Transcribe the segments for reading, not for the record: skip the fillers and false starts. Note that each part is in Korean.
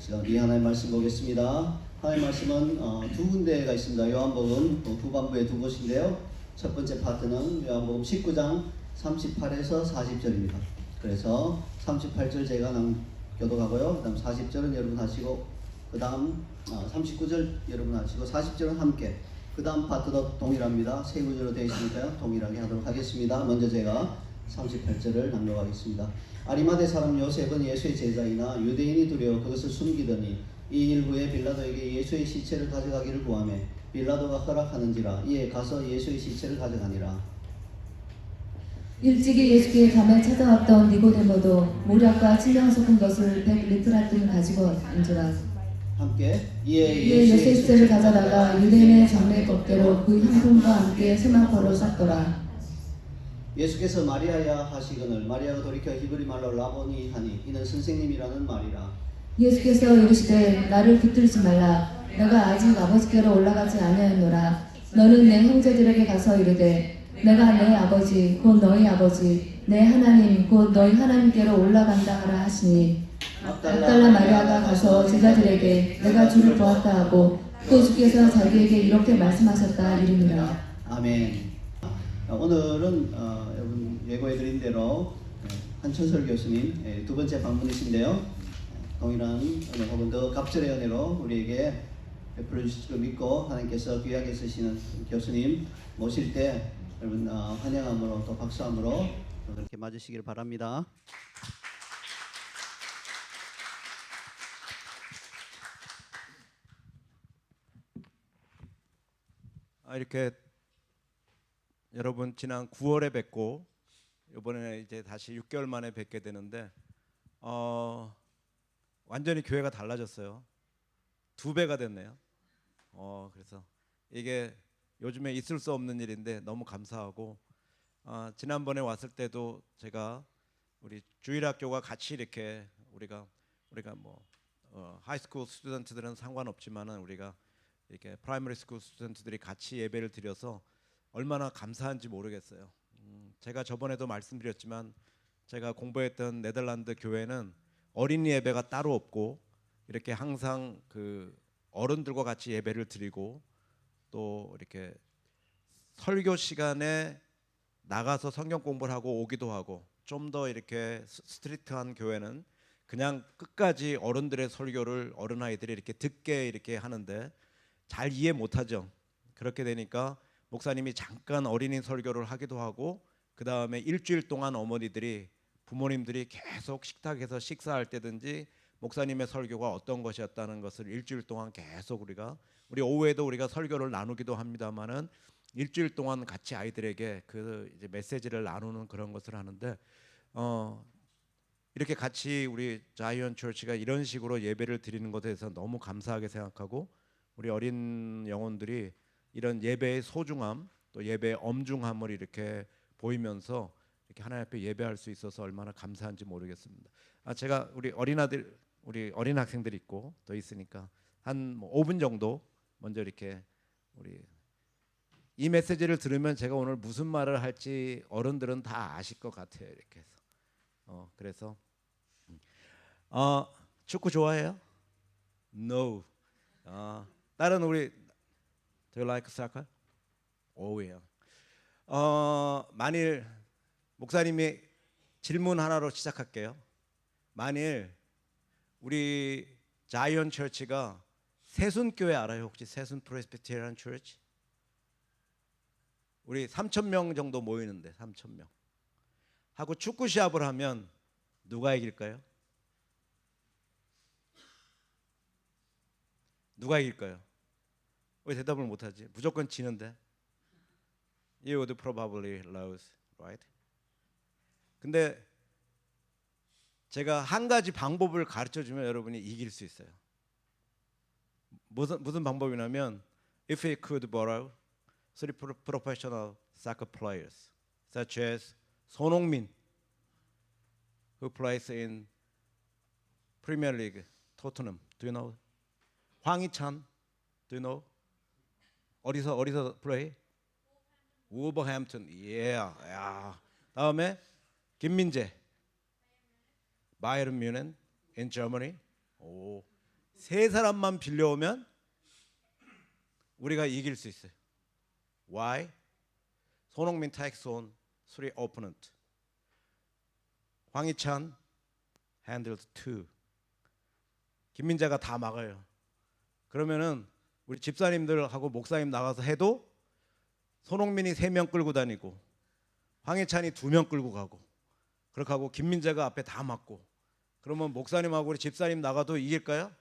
시간 우리 하나님 말씀 보겠습니다. 하나님 말씀은 두 군데가 있습니다. 요한복음 후반부에 두 곳인데요. 첫 번째 파트는 요한복음 19장 38에서 40절입니다. 그래서 38절 제가 교독하고요. 그 다음 40절은 여러분 하시고, 그 다음 39절 여러분 하시고, 40절은 함께, 그 다음 파트도 동일합니다. 세 구절로 되어 있으니까요. 동일하게 하도록 하겠습니다. 먼저 제가 38절을 낭독하겠습니다. 아리마대 사람 요셉은 예수의 제자이나 유대인이 두려워 그것을 숨기더니 이 일부에 빌라도에게 예수의 시체를 가져가기를 구하매 빌라도가 허락하는지라. 이에 가서 예수의 시체를 가져가니라. 일찍이 예수께 밤에 찾아왔던 니고데모도 모략과 친령 섞은 것을 100리트라뜸 가지고 온지라. 함께 이에 예수의 시체를 가져다가 유대인의 장례법대로 그 향품과 함께 세마포로 쌌더라. 예수께서 마리아야 하시거늘 마리아가 돌이켜 히브리 말로 라보니 하니 이는 선생님이라는 말이라. 예수께서 이르시되 나를 붙들지 말라. 내가 아직 아버지께로 올라가지 아니하였노라. 너는 내 형제들에게 가서 이르되 내가 내 아버지 곧 너희 아버지 내 하나님 곧 너희 하나님께로 올라간다 하라 하시니 막달라 마리아가 가서 제자들에게 내가 주를 보았다 하고 또 주께서 자기에게 이렇게 말씀하셨다 이르니라. 아멘. 오늘은 여러분 예고해드린 대로 한천설 교수님 두 번째 방문이신데요. 동일한 은혜 혹은 더 갑절의 은혜로 우리에게 베풀어 주실 줄 믿고 하나님께서 귀하게 쓰시는 교수님 모실 때 여러분 환영함으로 또 박수함으로 그렇게 맞으시길 바랍니다. 이렇게 여러분 지난 9월에 뵙고 이번에 이제 다시 6개월 만에 뵙게 되는데 완전히 교회가 달라졌어요. 2배가 됐네요. 그래서 이게 요즘에 있을 수 없는 일인데 너무 감사하고 지난번에 왔을 때도 제가 우리 주일학교가 같이 이렇게 우리가 뭐 하이스쿨 스튜던트들은 상관없지만은 우리가 이렇게 프라이머리 스쿨 스튜던트들이 같이 예배를 드려서 얼마나 감사한지 모르겠어요. 제가 저번에도 말씀드렸지만 제가 공부했던 네덜란드 교회는 어린이 예배가 따로 없고 이렇게 항상 그 어른들과 같이 예배를 드리고 또 이렇게 설교 시간에 나가서 성경 공부를 하고 오기도 하고, 좀 더 이렇게 스트리트한 교회는 그냥 끝까지 어른들의 설교를 어린아이들이 이렇게 듣게 이렇게 하는데 잘 이해 못하죠. 그렇게 되니까 목사님이 잠깐 어린이 설교를 하기도 하고, 그 다음에 일주일 동안 어머니들이 부모님들이 계속 식탁에서 식사할 때든지 목사님의 설교가 어떤 것이었다는 것을 일주일 동안 계속 우리 오후에도 우리가 설교를 나누기도 합니다만은 일주일 동안 같이 아이들에게 그 이제 메시지를 나누는 그런 것을 하는데 이렇게 같이 우리 자이언 처치가 이런 식으로 예배를 드리는 것에 대해서 너무 감사하게 생각하고, 우리 어린 영혼들이 이런 예배의 소중함 또 예배의 엄중함을 이렇게 보이면서 이렇게 하나님 앞에 예배할 수 있어서 얼마나 감사한지 모르겠습니다. 제가 우리 어린 학생들 있고 더 있으니까 한 5분 정도 먼저 이렇게 우리 이 메시지를 들으면 제가 오늘 무슨 말을 할지 어른들은 다 아실 것 같아요. 이렇게 해서 그래서 축구 좋아해요? No. 다른 우리 Do you like soccer? Oh yeah. 만일 목사님이 질문 하나로 시작할게요. 만일 우리 자이언 처치가 세순교회 알아요? 혹시 세순 프레스비테리안 처치? 우리 3,000명 정도 모이는데 3,000명 하고 축구 시합을 하면 누가 이길까요? 누가 이길까요? 왜 대답을 못하지? 무조건 지는데. You would probably lose, right? 근데 제가 한 가지 방법을 가르쳐주면 여러분이 이길 수 있어요. 무슨 방법이냐면 If we could borrow 3 professional soccer players such as 손흥민 who plays in Premier League, Tottenham, do you know? 황희찬, do you know? 어디서 플레이? 우버햄튼. Yeah. 다음에 김민재, 바이에른 뮌헨 in Germany. 세 사람만 빌려오면 우리가 이길 수 있어요. Why? 손흥민 takes on 3 opponent. 황희찬 handled 2. 김민재가 다 막아요. 그러면은 우리 집사님들하고 목사님 나가서 해도 손흥민이 3명 끌고 다니고 황희찬이 2명 끌고 가고 그렇게 하고 김민재가 앞에 다 막고 그러면 목사님하고 우리 집사님 나가도 이길까요?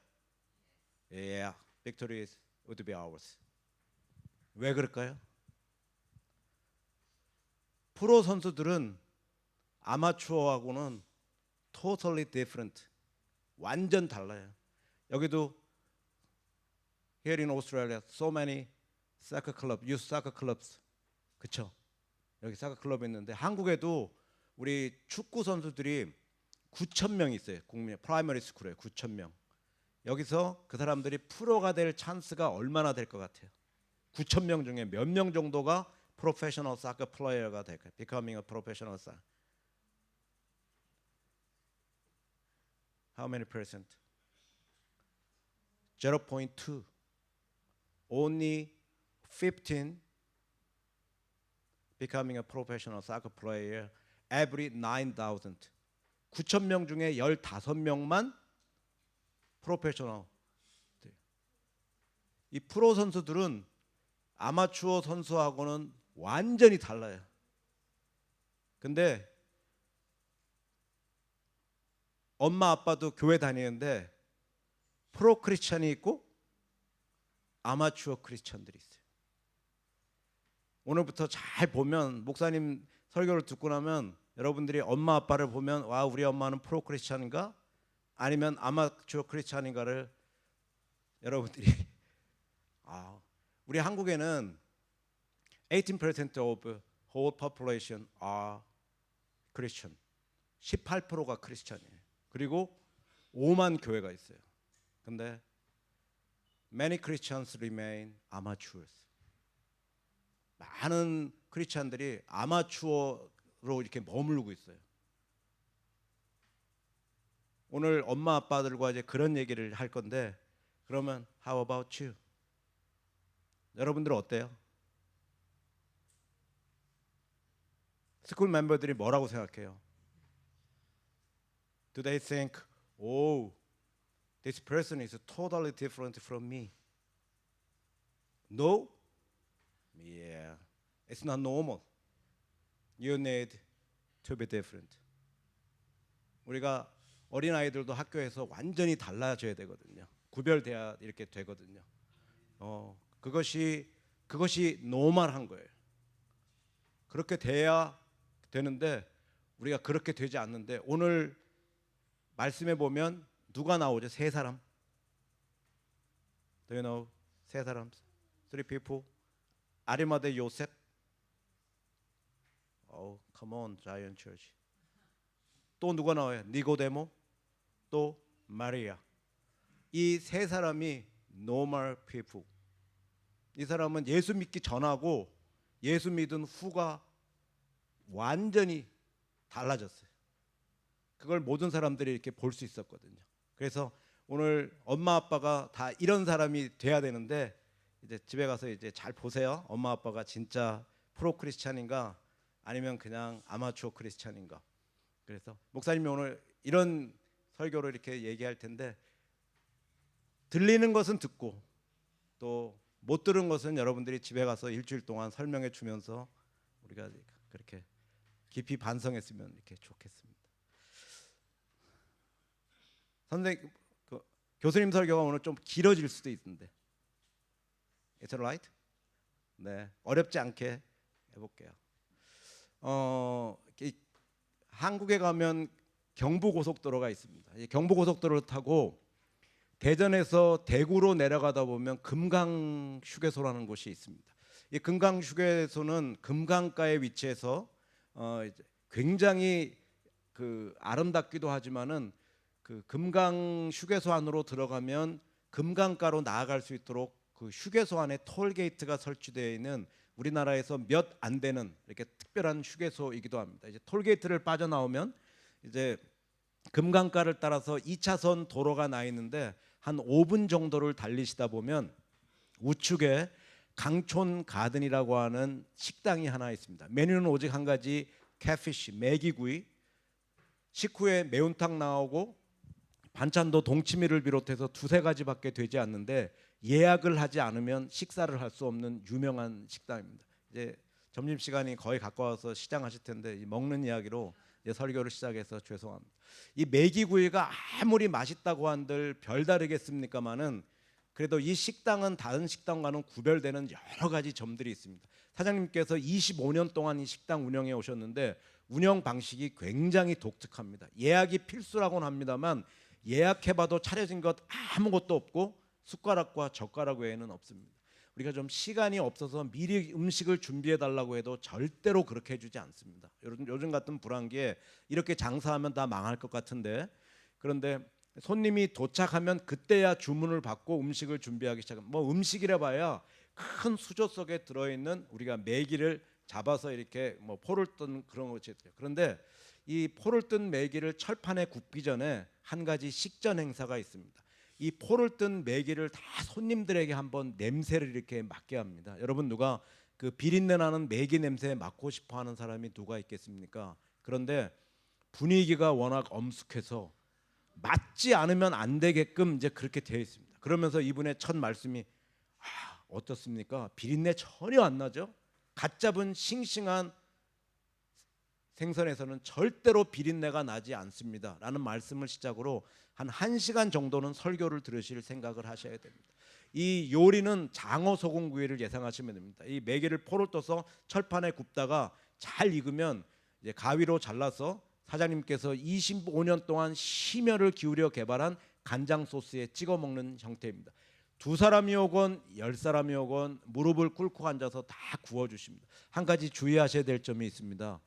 Yeah, victory would be ours. 왜 그럴까요? 프로 선수들은 아마추어하고는 totally different. 완전 달라요. 여기도 here in Australia so many soccer club, youth soccer clubs. 그쵸? 여기 사커 클럽이 있는데 한국에도 우리 축구 선수들이 9,000명 있어요. 국민 프라이머리 스쿨에 9,000명. 여기서 그 사람들이 프로가 될 찬스가 얼마나 될 것 같아요? 9,000명 중에 몇 명 정도가 프로페셔널 사커 플레이어가 될까요? Becoming a professional soccer. How many percent? 0.2. Only 15 becoming a professional soccer player every 9,000. 9,000명 중에 15명만 프로페셔널. 이 프로 선수들은 아마추어 선수하고는 완전히 달라요. 근데 엄마 아빠도 교회 다니는데 프로 크리스찬이 있고 아마추어 크리스찬들이 있어요. 오늘부터 잘 보면 목사님 설교를 듣고 나면 여러분들이 엄마 아빠를 보면 와 우리 엄마는 프로 크리스찬인가 아니면 아마추어 크리스찬인가를 여러분들이 우리 한국에는 18% of whole population are Christian. 18%가 크리스찬이에요. 그리고 5만 교회가 있어요. 근데 many Christians remain amateurs. 많은 크리스찬들이 아마추어로 이렇게 머물고 있어요. 오늘 엄마 아빠들과 이제 그런 얘기를 할 건데 그러면 how about you? 여러분들은 어때요? 스쿨 멤버들이 뭐라고 생각해요? Do they think, oh, this person is totally different from me? No? Yeah, it's not normal. You need to be different. 우리가 어린 아이들도 학교에서 완전히 달라져야 되거든요. 구별돼야 이렇게 되거든요. 그것이 노멀한 거예요. 그렇게 돼야 되는데 우리가 그렇게 되지 않는데 오늘 말씀에 보면 누가 나오죠? 세 사람. Do you know? 세 사람. Three people. 아리마대 요셉. Oh, come on, Zion Church. 또 누가 나와요? 니고데모. 또 마리아. 이 세 사람이 normal people. 이 사람은 예수 믿기 전하고 예수 믿은 후가 완전히 달라졌어요. 그걸 모든 사람들이 이렇게 볼 수 있었거든요. 그래서 오늘 엄마 아빠가 다 이런 사람이 돼야 되는데 이제 집에 가서 이제 잘 보세요. 엄마 아빠가 진짜 프로 크리스찬인가 아니면 그냥 아마추어 크리스찬인가. 그래서 목사님이 오늘 이런 설교를 이렇게 얘기할 텐데 들리는 것은 듣고 또 못 들은 것은 여러분들이 집에 가서 일주일 동안 설명해 주면서 우리가 그렇게 깊이 반성했으면 이렇게 좋겠습니다. 선생님, 교수님 설교가 오늘 좀 길어질 수도 있는데, It's alright? 네, 어렵지 않게 해볼게요. 한국에 가면 경부고속도로가 있습니다. 이 경부고속도로를 타고 대전에서 대구로 내려가다 보면 금강휴게소라는 곳이 있습니다. 이 금강휴게소는 금강가에 위치해서 굉장히 아름답기도 하지만은 그 금강휴게소 안으로 들어가면 금강가로 나아갈 수 있도록 그 휴게소 안에 톨게이트가 설치되어 있는 우리나라에서 몇 안 되는 이렇게 특별한 휴게소이기도 합니다. 이제 톨게이트를 빠져나오면 이제 금강가를 따라서 2차선 도로가 나 있는데 한 5분 정도를 달리시다 보면 우측에 강촌 가든이라고 하는 식당이 하나 있습니다. 메뉴는 오직 한 가지, catfish, 메기구이. 식후에 매운탕 나오고 반찬도 동치미를 비롯해서 두세 가지밖에 되지 않는데 예약을 하지 않으면 식사를 할 수 없는 유명한 식당입니다. 이제 점심시간이 거의 가까워서 시장하실 텐데 이 먹는 이야기로 이제 설교를 시작해서 죄송합니다. 이 메기구이가 아무리 맛있다고 한들 별다르겠습니까마는 그래도 이 식당은 다른 식당과는 구별되는 여러 가지 점들이 있습니다. 사장님께서 25년 동안 이 식당 운영해 오셨는데 운영 방식이 굉장히 독특합니다. 예약이 필수라고는 합니다만 예약해봐도 차려진 것 아무것도 없고 숟가락과 젓가락 외에는 없습니다. 우리가 좀 시간이 없어서 미리 음식을 준비해 달라고 해도 절대로 그렇게 해주지 않습니다. 요즘 같은 불황기에 이렇게 장사하면 다 망할 것 같은데, 그런데 손님이 도착하면 그때야 주문을 받고 음식을 준비하기 시작합니다. 뭐 음식이라 봐야 큰 수저 속에 들어있는 우리가 메기를 잡아서 이렇게 뭐 포를 뜬 그런 것이 있죠. 그런데 이 포를 뜬 메기를 철판에 굽기 전에 한 가지 식전 행사가 있습니다. 이 포를 뜬 메기를 다 손님들에게 한번 냄새를 이렇게 맡게 합니다. 여러분, 누가 그 비린내 나는 메기 냄새 맡고 싶어 하는 사람이 누가 있겠습니까? 그런데 분위기가 워낙 엄숙해서 맞지 않으면 안 되게끔 이제 그렇게 되어 있습니다. 그러면서 이분의 첫 말씀이 어떻습니까? 비린내 전혀 안 나죠? 갓 잡은 싱싱한 생선에서는 절대로 비린내가 나지 않습니다 라는 말씀을 시작으로 한 1시간 정도는 설교를 들으실 생각을 하셔야 됩니다. 이 요리는 장어 소금구이를 예상하시면 됩니다. 이 메기를 포를 떠서 철판에 굽다가 잘 익으면 이제 가위로 잘라서 사장님께서 25년 동안 심혈을 기울여 개발한 간장 소스에 찍어 먹는 형태입니다. 2사람이 오건 10사람이 오건 무릎을 꿇고 앉아서 다 구워주십니다. 한 가지 주의하셔야 될 점이 있습니다.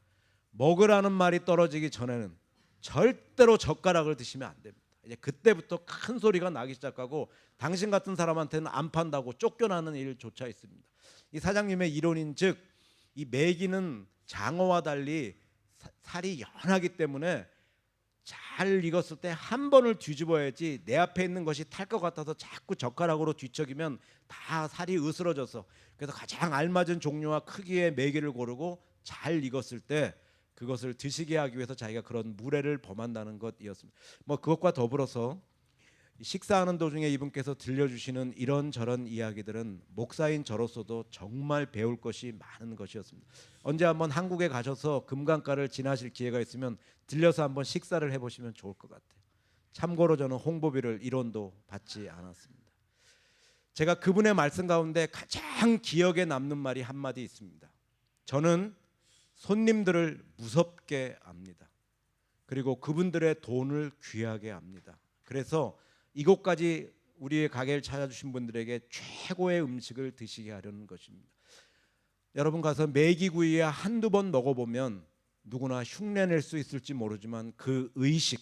먹으라는 말이 떨어지기 전에는 절대로 젓가락을 드시면 안 됩니다. 이제 그때부터 큰 소리가 나기 시작하고 당신 같은 사람한테는 안 판다고 쫓겨나는 일조차 있습니다. 이 사장님의 이론인즉 이 메기는 장어와 달리 살이 연하기 때문에 잘 익었을 때 한 번을 뒤집어야지 내 앞에 있는 것이 탈 것 같아서 자꾸 젓가락으로 뒤척이면 다 살이 으스러져서, 그래서 가장 알맞은 종류와 크기의 메기를 고르고 잘 익었을 때 그것을 드시게 하기 위해서 자기가 그런 무례를 범한다는 것이었습니다. 뭐 그것과 더불어서 식사하는 도중에 이분께서 들려주시는 이런저런 이야기들은 목사인 저로서도 정말 배울 것이 많은 것이었습니다. 언제 한번 한국에 가셔서 금강가를 지나실 기회가 있으면 들려서 한번 식사를 해보시면 좋을 것 같아요. 참고로 저는 홍보비를 1원도 받지 않았습니다. 제가 그분의 말씀 가운데 가장 기억에 남는 말이 한마디 있습니다. 저는 손님들을 무섭게 압니다. 그리고 그분들의 돈을 귀하게 압니다. 그래서 이곳까지 우리의 가게를 찾아주신 분들에게 최고의 음식을 드시게 하려는 것입니다. 여러분 가서 메기구이에 한두 번 먹어보면 누구나 흉내낼 수 있을지 모르지만 그 의식,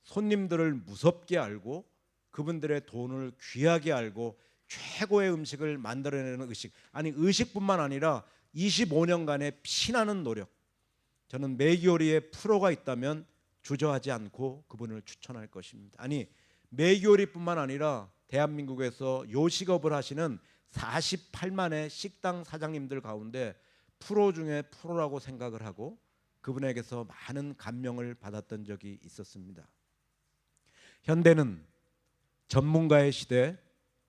손님들을 무섭게 알고 그분들의 돈을 귀하게 알고 최고의 음식을 만들어내는 의식, 아니 의식뿐만 아니라 25년간의 피나는 노력, 저는 메기 요리에 프로가 있다면 주저하지 않고 그분을 추천할 것입니다. 아니 메기 요리뿐만 아니라 대한민국에서 요식업을 하시는 48만의 식당 사장님들 가운데 프로 중에 프로라고 생각을 하고 그분에게서 많은 감명을 받았던 적이 있었습니다. 현대는 전문가의 시대,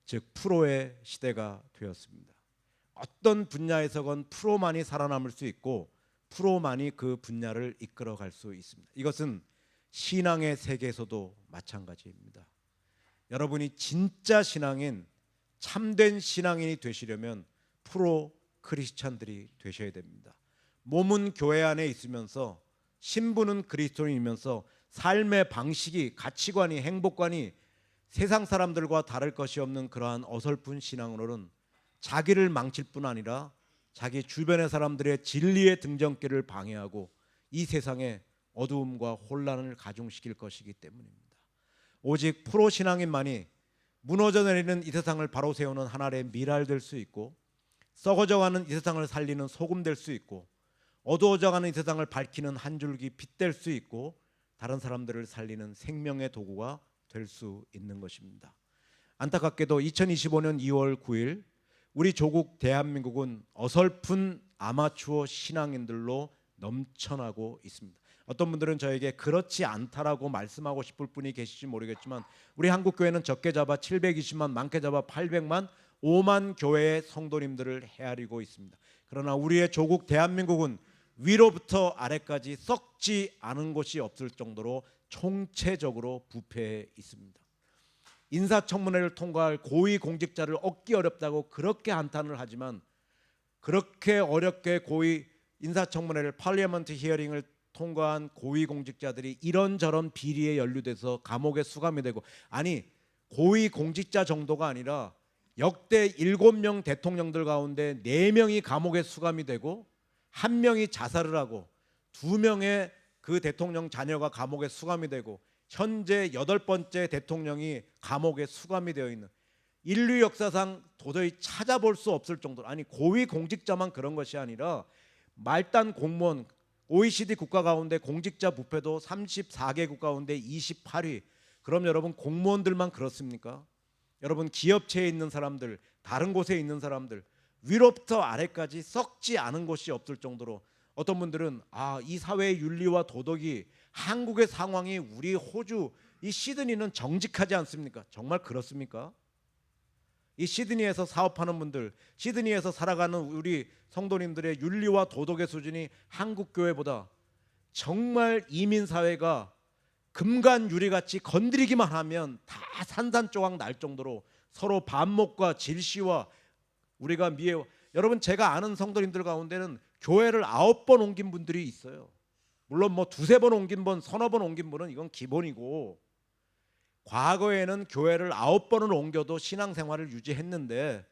즉 프로의 시대가 되었습니다. 어떤 분야에서건 프로만이 살아남을 수 있고 프로만이 그 분야를 이끌어갈 수 있습니다. 이것은 신앙의 세계에서도 마찬가지입니다. 여러분이 진짜 신앙인, 참된 신앙인이 되시려면 프로 크리스찬들이 되셔야 됩니다. 몸은 교회 안에 있으면서 신부는 그리스도인이면서 삶의 방식이, 가치관이, 행복관이 세상 사람들과 다를 것이 없는 그러한 어설픈 신앙으로는 자기를 망칠 뿐 아니라 자기 주변의 사람들의 진리의 등정길을 방해하고 이 세상에 어두움과 혼란을 가중시킬 것이기 때문입니다. 오직 프로 신앙인만이 무너져 내리는 이 세상을 바로 세우는 하나의 미랄 될 수 있고, 썩어져가는 이 세상을 살리는 소금 될 수 있고, 어두워져가는 이 세상을 밝히는 한 줄기 빛 될 수 있고, 다른 사람들을 살리는 생명의 도구가 될 수 있는 것입니다. 안타깝게도 2025년 2월 9일 우리 조국 대한민국은 어설픈 아마추어 신앙인들로 넘쳐나고 있습니다. 어떤 분들은 저에게 그렇지 않다라고 말씀하고 싶을 분이 계실지 모르겠지만 우리 한국교회는 적게 잡아 720만, 많게 잡아 800만, 5만 교회의 성도님들을 헤아리고 있습니다. 그러나 우리의 조국 대한민국은 위로부터 아래까지 썩지 않은 곳이 없을 정도로 총체적으로 부패해 있습니다. 인사청문회를 통과할 고위공직자를 얻기 어렵다고 그렇게 한탄을 하지만 그렇게 어렵게 고위 인사청문회를 파리아먼트 히어링을 통과한 고위공직자들이 이런저런 비리에 연루돼서 감옥에 수감이 되고, 아니 고위공직자 정도가 아니라 역대 7명 대통령들 가운데 4명이 감옥에 수감이 되고 1명이 자살을 하고 2명의 그 대통령 자녀가 감옥에 수감이 되고 현재 8번째 대통령이 감옥에 수감이 되어 있는, 인류 역사상 도저히 찾아볼 수 없을 정도로, 아니 고위공직자만 그런 것이 아니라 말단 공무원, OECD 국가 가운데 공직자 부패도 34개국 가운데 28위. 그럼 여러분 공무원들만 그렇습니까? 여러분 기업체에 있는 사람들, 다른 곳에 있는 사람들, 위로부터 아래까지 썩지 않은 곳이 없을 정도로 어떤 분들은 이 사회의 윤리와 도덕이, 한국의 상황이 우리 호주 이 시드니는 정직하지 않습니까? 정말 그렇습니까? 이 시드니에서 사업하는 분들, 시드니에서 살아가는 우리 성도님들의 윤리와 도덕의 수준이 한국 교회보다 정말 이민 사회가 금간유리같이 건드리기만 하면 다 산산조각 날 정도로 서로 반목과 질시와 우리가 여러분 제가 아는 성도님들 가운데는 교회를 9번 옮긴 분들이 있어요. 물론 뭐 2-3번 옮긴 분, 3-4번 옮긴 분은 이건 기본이고, 과거에는 교회를 9번을 옮겨도 신앙생활을 유지했는데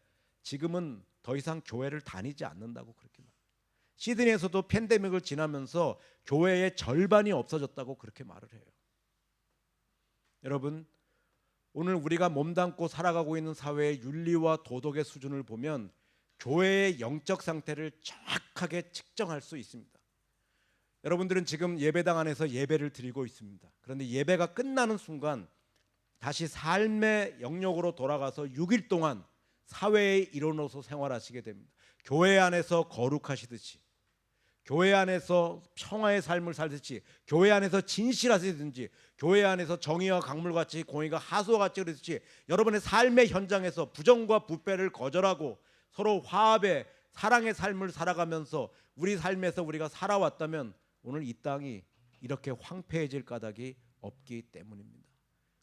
지금은 더 이상 교회를 다니지 않는다고 그렇게 말해요. 시드니에서도 팬데믹을 지나면서 교회의 절반이 없어졌다고 그렇게 말을 해요. 여러분 오늘 우리가 몸담고 살아가고 있는 사회의 윤리와 도덕의 수준을 보면 교회의 영적 상태를 정확하게 측정할 수 있습니다. 여러분들은 지금 예배당 안에서 예배를 드리고 있습니다. 그런데 예배가 끝나는 순간 다시 삶의 영역으로 돌아가서 6일 동안 사회의 일원으로서 생활하시게 됩니다. 교회 안에서 거룩하시듯이, 교회 안에서 평화의 삶을 살듯이, 교회 안에서 진실하시든지, 교회 안에서 정의와 강물같이, 공의가 하수와 같이 그렇듯이 여러분의 삶의 현장에서 부정과 부패를 거절하고 서로 화합의 사랑의 삶을 살아가면서 우리 삶에서 우리가 살아왔다면 오늘 이 땅이 이렇게 황폐해질 까닭이 없기 때문입니다.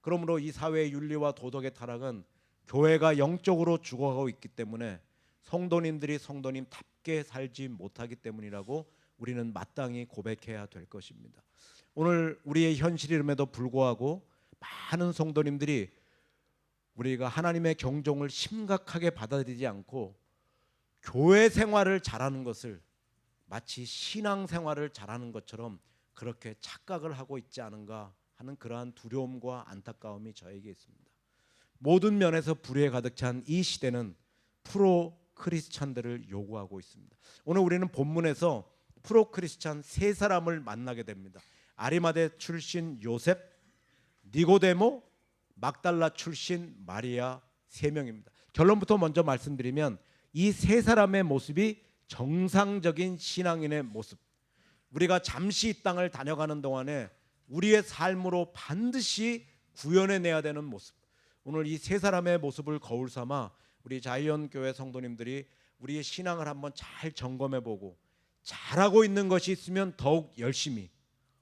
그러므로 이 사회의 윤리와 도덕의 타락은 교회가 영적으로 죽어가고 있기 때문에 성도님들이 성도님답게 살지 못하기 때문이라고 우리는 마땅히 고백해야 될 것입니다. 오늘 우리의 현실임에도 불구하고 많은 성도님들이 우리가 하나님의 경종을 심각하게 받아들이지 않고 교회 생활을 잘하는 것을 마치 신앙 생활을 잘하는 것처럼 그렇게 착각을 하고 있지 않은가 하는 그러한 두려움과 안타까움이 저에게 있습니다. 모든 면에서 불의에 가득 찬 이 시대는 프로 크리스찬들을 요구하고 있습니다. 오늘 우리는 본문에서 프로 크리스찬 3사람을 만나게 됩니다. 아리마대 출신 요셉, 니고데모, 막달라 출신 마리아 3명입니다. 결론부터 먼저 말씀드리면 이 3사람의 모습이 정상적인 신앙인의 모습, 우리가 잠시 이 땅을 다녀가는 동안에 우리의 삶으로 반드시 구현해내야 되는 모습, 오늘 이 3사람의 모습을 거울 삼아 우리 자이언교회 성도님들이 우리의 신앙을 한번 잘 점검해보고 잘하고 있는 것이 있으면 더욱 열심히,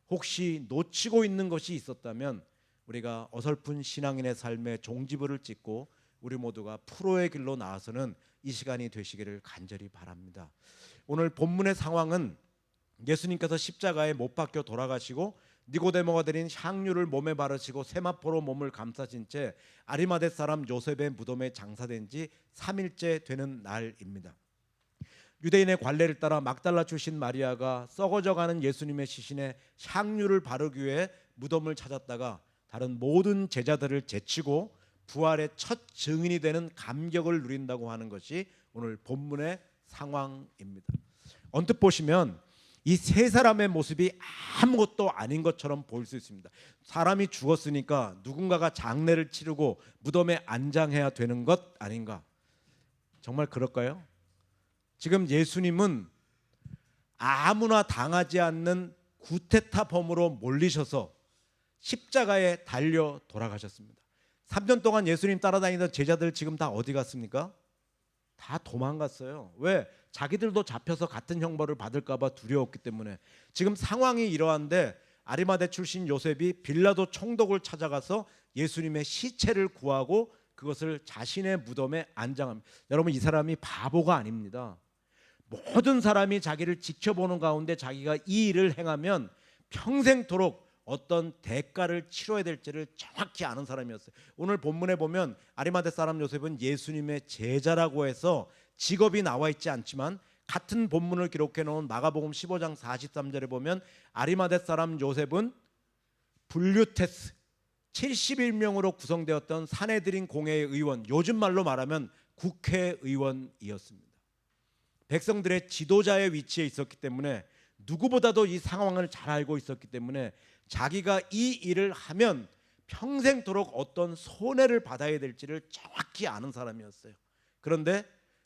혹시 놓치고 있는 것이 있었다면 우리가 어설픈 신앙인의 삶의 종지부를 찍고 우리 모두가 프로의 길로 나아서는 이 시간이 되시기를 간절히 바랍니다. 오늘 본문의 상황은 예수님께서 십자가에 못 박혀 돌아가시고 니고데모가 드린 향유를 몸에 바르시고 세마포로 몸을 감싸신 채 아리마대 사람 요셉의 무덤에 장사된 지 3일째 되는 날입니다. 유대인의 관례를 따라 막달라 출신 마리아가 썩어져가는 예수님의 시신에 향유를 바르기 위해 무덤을 찾았다가 다른 모든 제자들을 제치고 부활의 첫 증인이 되는 감격을 누린다고 하는 것이 오늘 본문의 상황입니다. 언뜻 보시면 이 세 사람의 모습이 아무것도 아닌 것처럼 보일 수 있습니다. 사람이 죽었으니까 누군가가 장례를 치르고 무덤에 안장해야 되는 것 아닌가? 정말 그럴까요? 지금 예수님은 아무나 당하지 않는 구테타범으로 몰리셔서 십자가에 달려 돌아가셨습니다. 3년 동안 예수님 따라다니던 제자들 지금 다 어디 갔습니까? 다 도망갔어요. 왜? 자기들도 잡혀서 같은 형벌을 받을까 봐 두려웠기 때문에. 지금 상황이 이러한데 아리마대 출신 요셉이 빌라도 총독을 찾아가서 예수님의 시체를 구하고 그것을 자신의 무덤에 안장합니다. 여러분, 이 사람이 바보가 아닙니다. 모든 사람이 자기를 지켜보는 가운데 자기가 이 일을 행하면 평생토록 어떤 대가를 치러야 될지를 정확히 아는 사람이었어요. 오늘 본문에 보면 아리마대 사람 요셉은 예수님의 제자라고 해서 직업이 나와 있지 않지만 같은 본문을 기록해 놓은 마가복음 15장 43절에 보면 아리마대 사람 요셉은 블류테스 71명으로 구성되었던 사내들인 공회의 의원, 요즘 말로 말하면 국회의원이었습니다. 백성들의 지도자의 위치에 있었기 때문에 누구보다도 이 상황을 잘 알고 있었기 때문에 자기가 이 일을 하면 평생토록 어떤 손해를 받아야 될지를 정확히 아는 사람이었어요. 그런데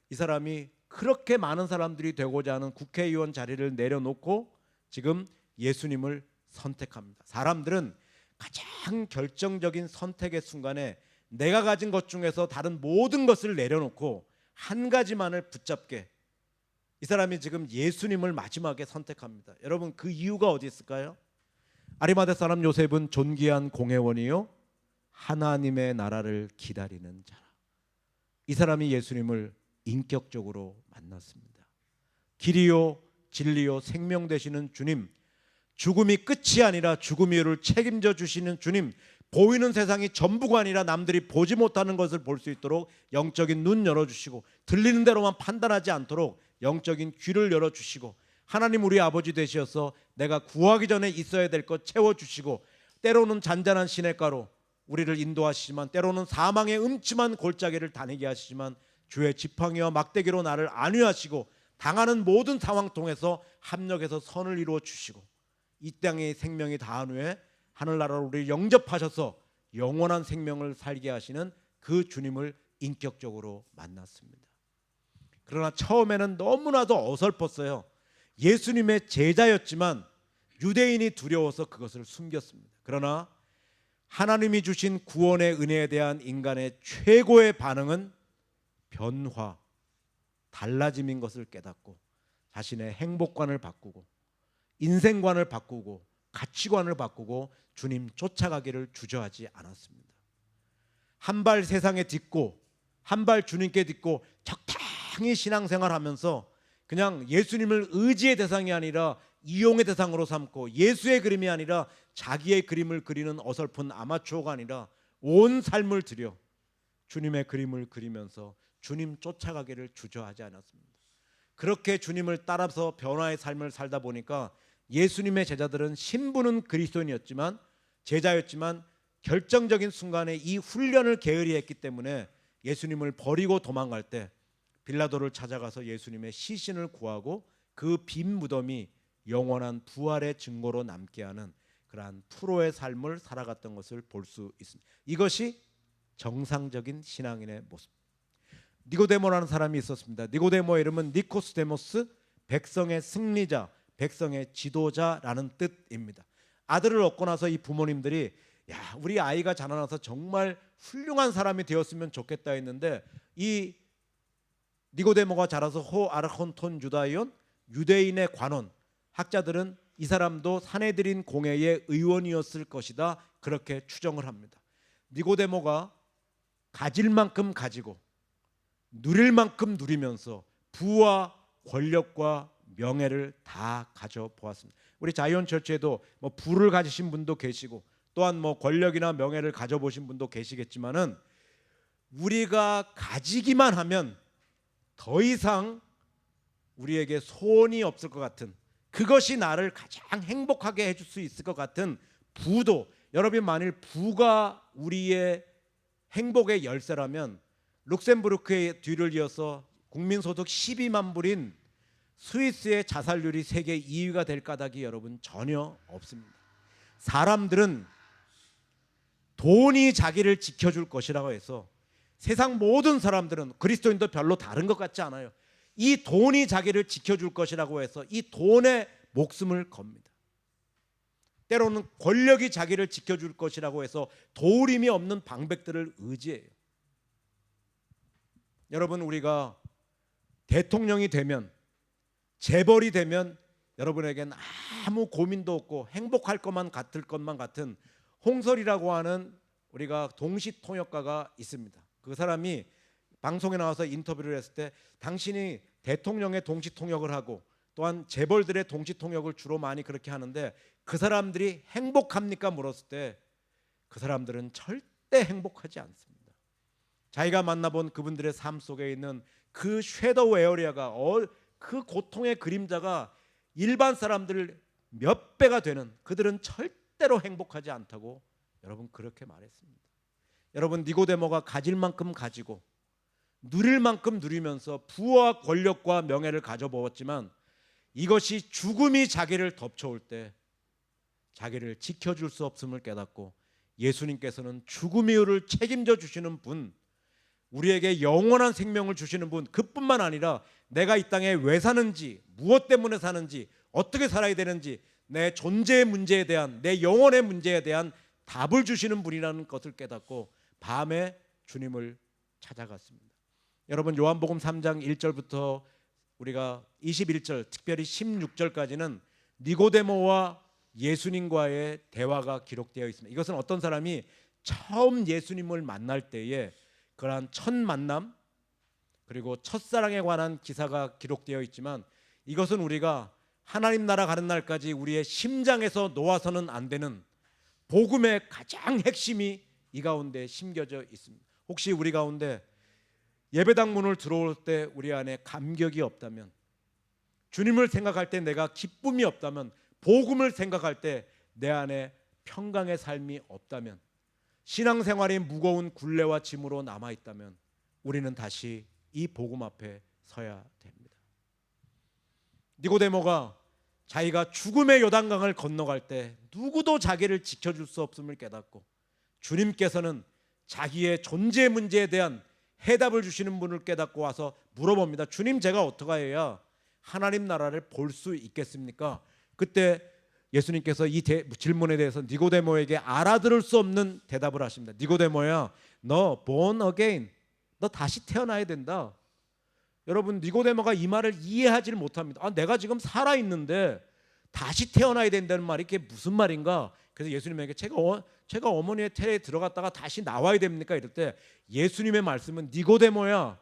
이 사람이 그렇게 많은 사람들이 되고자 하는 국회의원 자리를 내려놓고 지금 예수님을 선택합니다. 사람들은 가장 결정적인 선택의 순간에 내가 가진 것 중에서 다른 모든 것을 내려놓고 한 가지만을 붙잡게, 이 사람이 지금 예수님을 마지막에 선택합니다. 여러분, 그 이유가 어디 있을까요? 아리마대 사람 요셉은 존귀한 공회원이요 하나님의 나라를 기다리는 자라. 이 사람이 예수님을 인격적으로 만났습니다. 길이요 진리요 생명 되시는 주님, 죽음이 끝이 아니라 죽음 이후를 책임져 주시는 주님, 보이는 세상이 전부가 아니라 남들이 보지 못하는 것을 볼 수 있도록 영적인 눈 열어주시고 들리는 대로만 판단하지 않도록 영적인 귀를 열어주시고, 하나님 우리 아버지 되셔서 내가 구하기 전에 있어야 될 것 채워주시고, 때로는 잔잔한 시냇가로 우리를 인도하시지만 때로는 사망의 음침한 골짜기를 다니게 하시지만 주의 지팡이와 막대기로 나를 안위하시고 당하는 모든 상황 통해서 합력해서 선을 이루어 주시고 이 땅의 생명이 다한 후에 하늘나라로 우리를 영접하셔서 영원한 생명을 살게 하시는 그 주님을 인격적으로 만났습니다. 그러나 처음에는 너무나도 어설펐어요. 예수님의 제자였지만 유대인이 두려워서 그것을 숨겼습니다. 그러나 하나님이 주신 구원의 은혜에 대한 인간의 최고의 반응은 변화, 달라짐인 것을 깨닫고 자신의 행복관을 바꾸고 인생관을 바꾸고 가치관을 바꾸고 주님 쫓아가기를 주저하지 않았습니다. 한 발 세상에 딛고 한 발 주님께 딛고 적당히 신앙생활하면서 그냥 예수님을 의지의 대상이 아니라 이용의 대상으로 삼고 예수의 그림이 아니라 자기의 그림을 그리는 어설픈 아마추어가 아니라 온 삶을 들여 주님의 그림을 그리면서 주님 쫓아가기를 주저하지 않았습니다. 그렇게 주님을 따라서 변화의 삶을 살다 보니까 예수님의 제자들은 신분은 그리스도인이었지만 제자였지만 결정적인 순간에 이 훈련을 게으리 했기 때문에 예수님을 버리고 도망갈 때 빌라도를 찾아가서 예수님의 시신을 구하고 그 빈 무덤이 영원한 부활의 증거로 남게 하는 그러한 프로의 삶을 살아갔던 것을 볼 수 있습니다. 이것이 정상적인 신앙인의 모습. 니고데모라는 사람이 있었습니다. 니고데모의 이름은 니코스데모스, 백성의 승리자, 백성의 지도자라는 뜻입니다. 아들을 얻고 나서 이 부모님들이 야, 우리 아이가 자라나서 정말 훌륭한 사람이 되었으면 좋겠다 했는데 이 니고데모가 자라서 호 아르콘톤 유다이온, 유대인의 관원, 학자들은 이 사람도 사내들인 공회의 의원이었을 것이다 그렇게 추정을 합니다. 니고데모가 가질 만큼 가지고 누릴 만큼 누리면서 부와 권력과 명예를 다 가져보았습니다. 우리 자이언 처치에도 뭐 부를 가지신 분도 계시고 또한 뭐 권력이나 명예를 가져보신 분도 계시겠지만은 우리가 가지기만 하면 더 이상 우리에게 소원이 없을 것 같은, 그것이 나를 가장 행복하게 해줄 수 있을 것 같은 부도, 여러분 만일 부가 우리의 행복의 열쇠라면 룩셈부르크의 뒤를 이어서 국민소득 12만 불인 스위스의 자살률이 세계 2위가 될 까닭이 여러분 전혀 없습니다. 사람들은 돈이 자기를 지켜줄 것이라고 해서 세상 모든 사람들은 그리스도인도 별로 다른 것 같지 않아요. 이 돈이 자기를 지켜줄 것이라고 해서 이 돈에 목숨을 겁니다. 때로는 권력이 자기를 지켜줄 것이라고 해서 도울임이 없는 방백들을 의지해요. 여러분, 우리가 대통령이 되면, 재벌이 되면 여러분에겐 아무 고민도 없고 행복할 것만 같은 홍설이라고 하는 우리가 동시통역가가 있습니다. 그 사람이 방송에 나와서 인터뷰를 했을 때 당신이 대통령의 동시통역을 하고 또한 재벌들의 동시통역을 주로 많이 그렇게 하는데 그 사람들이 행복합니까? 물었을 때 그 사람들은 절대 행복하지 않습니다. 자기가 만나본 그분들의 삶 속에 있는 그 섀도우 에어리아가 그 고통의 그림자가 일반 사람들 몇 배가 되는, 그들은 절대로 행복하지 않다고 여러분 그렇게 말했습니다. 여러분, 니고데모가 가질 만큼 가지고 누릴 만큼 누리면서 부와 권력과 명예를 가져보았지만 이것이 죽음이 자기를 덮쳐올 때 자기를 지켜줄 수 없음을 깨닫고 예수님께서는 죽음 이후를 책임져 주시는 분, 우리에게 영원한 생명을 주시는 분, 그뿐만 아니라 내가 이 땅에 왜 사는지, 무엇 때문에 사는지, 어떻게 살아야 되는지, 내 존재의 문제에 대한, 내 영혼의 문제에 대한 답을 주시는 분이라는 것을 깨닫고 밤에 주님을 찾아갔습니다. 여러분, 요한복음 3장 1절부터 우리가 21절, 특별히 16절까지는 니고데모와 예수님과의 대화가 기록되어 있습니다. 이것은 어떤 사람이 처음 예수님을 만날 때에 그러한 첫 만남, 그리고 첫사랑에 관한 기사가 기록되어 있지만 이것은 우리가 하나님 나라 가는 날까지 우리의 심장에서 놓아서는 안 되는 복음의 가장 핵심이 이 가운데 심겨져 있습니다. 혹시 우리 가운데 예배당 문을 들어올 때 우리 안에 감격이 없다면, 주님을 생각할 때 내가 기쁨이 없다면, 복음을 생각할 때 내 안에 평강의 삶이 없다면, 신앙생활이 무거운 굴레와 짐으로 남아있다면 우리는 다시 이 복음 앞에 서야 됩니다. 니고데모가 자기가 죽음의 요단강을 건너갈 때 누구도 자기를 지켜줄 수 없음을 깨닫고 주님께서는 자기의 존재 문제에 대한 해답을 주시는 분을 깨닫고 와서 물어봅니다. 주님, 제가 어떻게 해야 하나님 나라를 볼 수 있겠습니까? 그때 예수님께서 이 질문에 대해서 니고데모에게 알아들을 수 없는 대답을 하십니다. 니고데모야, 너 born again, 너 다시 태어나야 된다. 여러분, 니고데모가 이 말을 이해하지 못합니다. 내가 지금 살아있는데 다시 태어나야 된다는 말이 이게 무슨 말인가? 그래서 예수님에게 제가 어머니의 태에 들어갔다가 다시 나와야 됩니까? 이럴 때 예수님의 말씀은 니고데모야,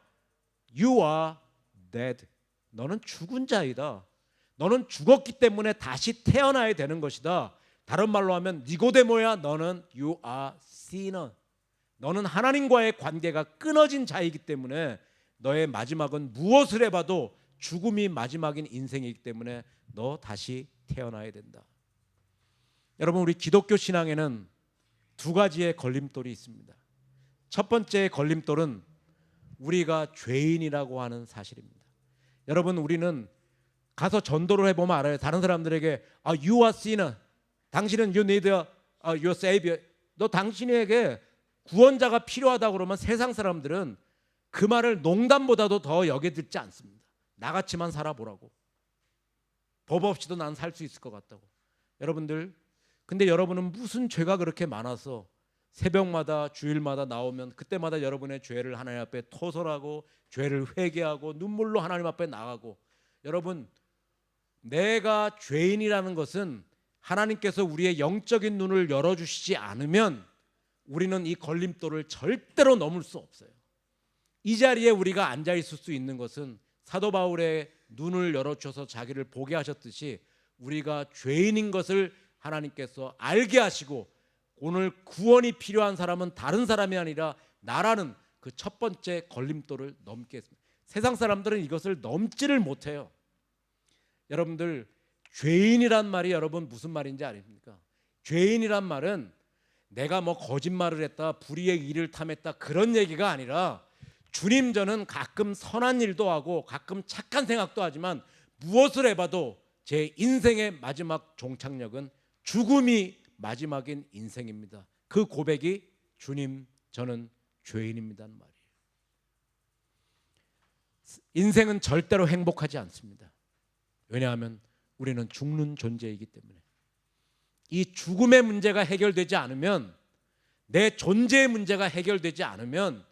you are dead. 너는 죽은 자이다. 너는 죽었기 때문에 다시 태어나야 되는 것이다. 다른 말로 하면 니고데모야, 너는 you are sinner. 너는 하나님과의 관계가 끊어진 자이기 때문에 너의 마지막은 무엇을 해봐도 죽음이 마지막인 인생이기 때문에 너 다시 태어나야 된다. 여러분, 우리 기독교 신앙에는 두 가지의 걸림돌이 있습니다. 첫 번째 걸림돌은 우리가 죄인이라고 하는 사실입니다. 여러분, 우리는 가서 전도를 해보면 알아요. 다른 사람들에게 you are sinner, 당신은 you need your savior, 너 당신에게 구원자가 필요하다고 그러면 세상 사람들은 그 말을 농담보다도 더 여겨 듣지 않습니다. 나같이만 살아보라고, 법 없이도 난 살 수 있을 것 같다고. 여러분들, 근데 여러분은 무슨 죄가 그렇게 많아서 새벽마다 주일마다 나오면 그때마다 여러분의 죄를 하나님 앞에 토설하고 죄를 회개하고 눈물로 하나님 앞에 나가고. 여러분, 내가 죄인이라는 것은 하나님께서 우리의 영적인 눈을 열어주시지 않으면 우리는 이 걸림돌을 절대로 넘을 수 없어요. 이 자리에 우리가 앉아있을 수 있는 것은 사도 바울의 눈을 열어주셔서 자기를 보게 하셨듯이 우리가 죄인인 것을 하나님께서 알게 하시고 오늘 구원이 필요한 사람은 다른 사람이 아니라 나라는 그 첫 번째 걸림돌을 넘게 했습니다. 세상 사람들은 이것을 넘지를 못해요. 여러분들, 죄인이란 말이 여러분 무슨 말인지 아십니까? 죄인이란 말은 내가 뭐 거짓말을 했다, 불의의 일을 탐했다, 그런 얘기가 아니라 주님, 저는 가끔 선한 일도 하고 가끔 착한 생각도 하지만 무엇을 해봐도 제 인생의 마지막 종착역은 죽음이 마지막인 인생입니다. 그 고백이 주님, 저는 죄인입니다는 말이에요. 인생은 절대로 행복하지 않습니다. 왜냐하면 우리는 죽는 존재이기 때문에. 이 죽음의 문제가 해결되지 않으면, 내 존재의 문제가 해결되지 않으면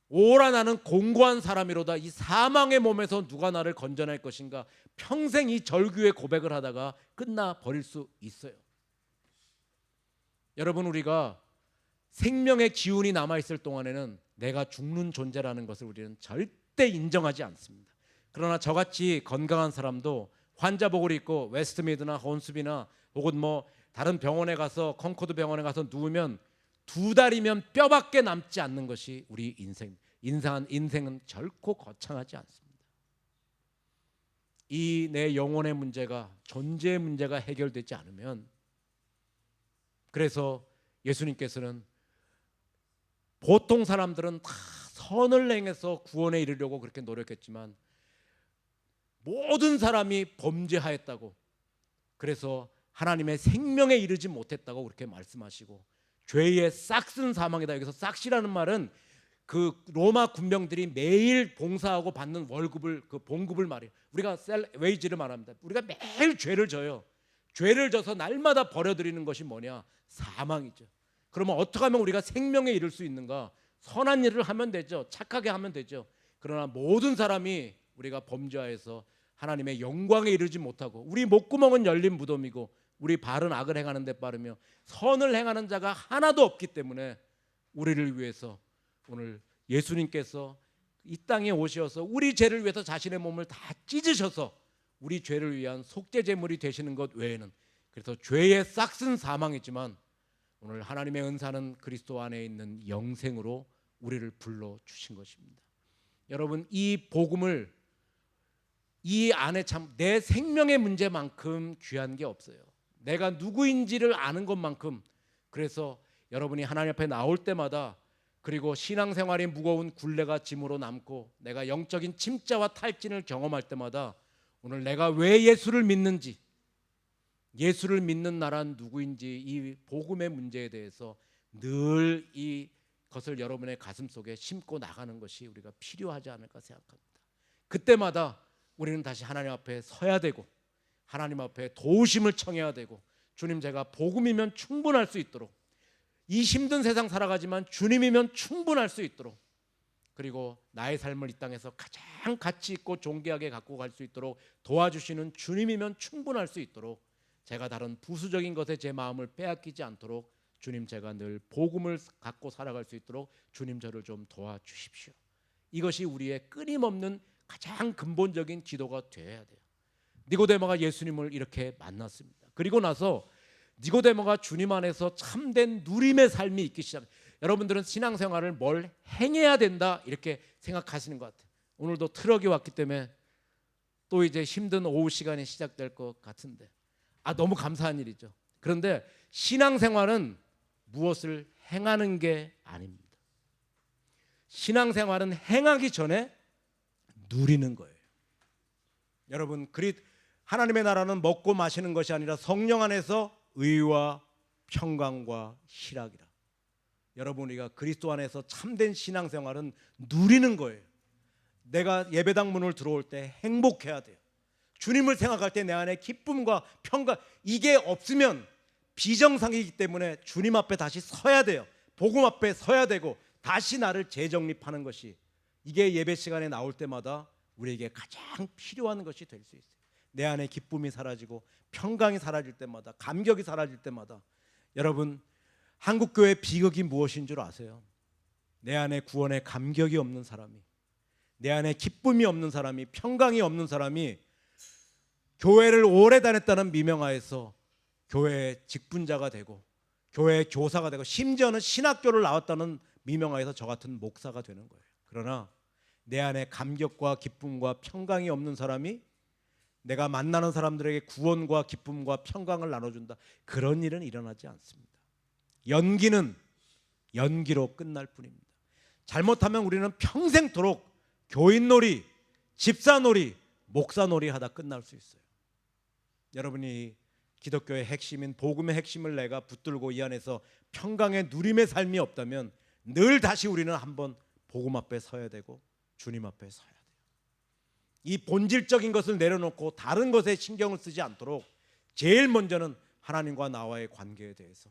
오라 나는 공고한 사람이로다, 이 사망의 몸에서 누가 나를 건져낼 것인가, 평생 이 절규의 고백을 하다가 끝나버릴 수 있어요. 여러분, 우리가 생명의 기운이 남아있을 동안에는 내가 죽는 존재라는 것을 우리는 절대 인정하지 않습니다. 그러나 저같이 건강한 사람도 환자복을 입고 웨스트미드나 혼스비나 혹은 뭐 다른 병원에 가서, 컨코드 병원에 가서 누우면 2달이면 뼈밖에 남지 않는 것이 우리 인생은 결코 거창하지 않습니다. 이 내 영혼의 문제가, 존재의 문제가 해결되지 않으면, 그래서 예수님께서는 보통 사람들은 다 선을 행해서 구원에 이르려고 그렇게 노력했지만 모든 사람이 범죄하였다고, 그래서 하나님의 생명에 이르지 못했다고 그렇게 말씀하시고, 죄의 싹슨 사망이다. 여기서 싹시라는 말은 그 로마 군병들이 매일 봉사하고 받는 월급을, 그 봉급을 말해요. 우리가 웨이지를 말합니다. 우리가 매일 죄를 져요. 죄를 져서 날마다 버려드리는 것이 뭐냐? 사망이죠. 그러면 어떻게 하면 우리가 생명에 이를 수 있는가? 선한 일을 하면 되죠. 착하게 하면 되죠. 그러나 모든 사람이 우리가 범죄하여서 하나님의 영광에 이르지 못하고, 우리 목구멍은 열린 무덤이고 우리 발은 악을 행하는 데 빠르며 선을 행하는 자가 하나도 없기 때문에 우리를 위해서 오늘 예수님께서 이 땅에 오셔서 우리 죄를 위해서 자신의 몸을 다 찢으셔서 우리 죄를 위한 속죄 제물이 되시는 것 외에는, 그래서 죄의 싹슨 사망이지만 오늘 하나님의 은사는 그리스도 안에 있는 영생으로 우리를 불러주신 것입니다. 여러분, 이 복음을, 이 안에 참 내 생명의 문제만큼 귀한 게 없어요. 내가 누구인지를 아는 것만큼. 그래서 여러분이 하나님 앞에 나올 때마다, 그리고 신앙생활이 무거운 굴레가 짐으로 남고 내가 영적인 침자와 탈진을 경험할 때마다 오늘 내가 왜 예수를 믿는지, 예수를 믿는 나란 누구인지, 이 복음의 문제에 대해서 늘 이것을 여러분의 가슴 속에 심고 나가는 것이 우리가 필요하지 않을까 생각합니다. 그때마다 우리는 다시 하나님 앞에 서야 되고, 하나님 앞에 도우심을 청해야 되고, 주님, 제가 복음이면 충분할 수 있도록, 이 힘든 세상 살아가지만 주님이면 충분할 수 있도록, 그리고 나의 삶을 이 땅에서 가장 가치 있고 존귀하게 갖고 갈 수 있도록 도와주시는 주님이면 충분할 수 있도록, 제가 다른 부수적인 것에 제 마음을 빼앗기지 않도록 주님, 제가 늘 복음을 갖고 살아갈 수 있도록 주님, 저를 좀 도와주십시오. 이것이 우리의 끊임없는 가장 근본적인 기도가 되어야 돼요. 니고데모가 예수님을 이렇게 만났습니다. 그리고 나서 니고데모가 주님 안에서 참된 누림의 삶이 있기 시작합니다. 여러분들은 신앙생활을 뭘 행해야 된다 이렇게 생각하시는 것 같아요. 오늘도 트럭이 왔기 때문에 또 이제 힘든 오후 시간이 시작될 것 같은데, 너무 감사한 일이죠. 그런데 신앙생활은 무엇을 행하는 게 아닙니다. 신앙생활은 행하기 전에 누리는 거예요. 여러분, 하나님의 나라는 먹고 마시는 것이 아니라 성령 안에서 의와 평강과 희락이라. 여러분, 우리가 그리스도 안에서 참된 신앙생활은 누리는 거예요. 내가 예배당 문을 들어올 때 행복해야 돼요. 주님을 생각할 때 내 안에 기쁨과 평강, 이게 없으면 비정상이기 때문에 주님 앞에 다시 서야 돼요. 복음 앞에 서야 되고 다시 나를 재정립하는 것이, 이게 예배 시간에 나올 때마다 우리에게 가장 필요한 것이 될 수 있어요. 내 안에 기쁨이 사라지고 평강이 사라질 때마다, 감격이 사라질 때마다. 여러분, 한국교회 비극이 무엇인 줄 아세요? 내 안에 구원의 감격이 없는 사람이, 내 안에 기쁨이 없는 사람이, 평강이 없는 사람이 교회를 오래 다녔다는 미명하에서 교회의 직분자가 되고 교회의 교사가 되고 심지어는 신학교를 나왔다는 미명하에서 저 같은 목사가 되는 거예요. 그러나 내 안에 감격과 기쁨과 평강이 없는 사람이 내가 만나는 사람들에게 구원과 기쁨과 평강을 나눠준다, 그런 일은 일어나지 않습니다. 연기는 연기로 끝날 뿐입니다. 잘못하면 우리는 평생토록 교인놀이, 집사놀이, 목사놀이 하다 끝날 수 있어요. 여러분이 기독교의 핵심인 복음의 핵심을 내가 붙들고 이 안에서 평강의 누림의 삶이 없다면 늘 다시 우리는 한번 복음 앞에 서야 되고 주님 앞에 서야 돼요. 이 본질적인 것을 내려놓고 다른 것에 신경을 쓰지 않도록 제일 먼저는 하나님과 나와의 관계에 대해서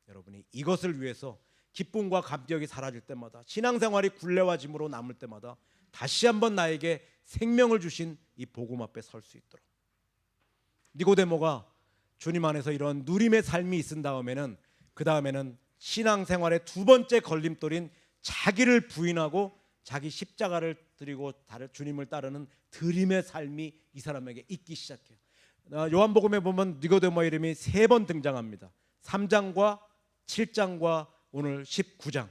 여러분이 이것을 위해서 기쁨과 감격이 사라질 때마다 신앙생활이 굴레와짐으로 남을 때마다 다시 한번 나에게 생명을 주신 이 복음 앞에 설 수 있도록 니고데모가 주님 안에서 이런 누림의 삶이 있은 다음에는 그 다음에는 신앙생활의 두 번째 걸림돌인 자기를 부인하고 자기 십자가를 드리고 주님을 따르는 드림의 삶이 이 사람에게 있기 시작해요. 요한복음에 보면 니고데모의 이름이 3번 등장합니다. 3장과 7장과 오늘 19장.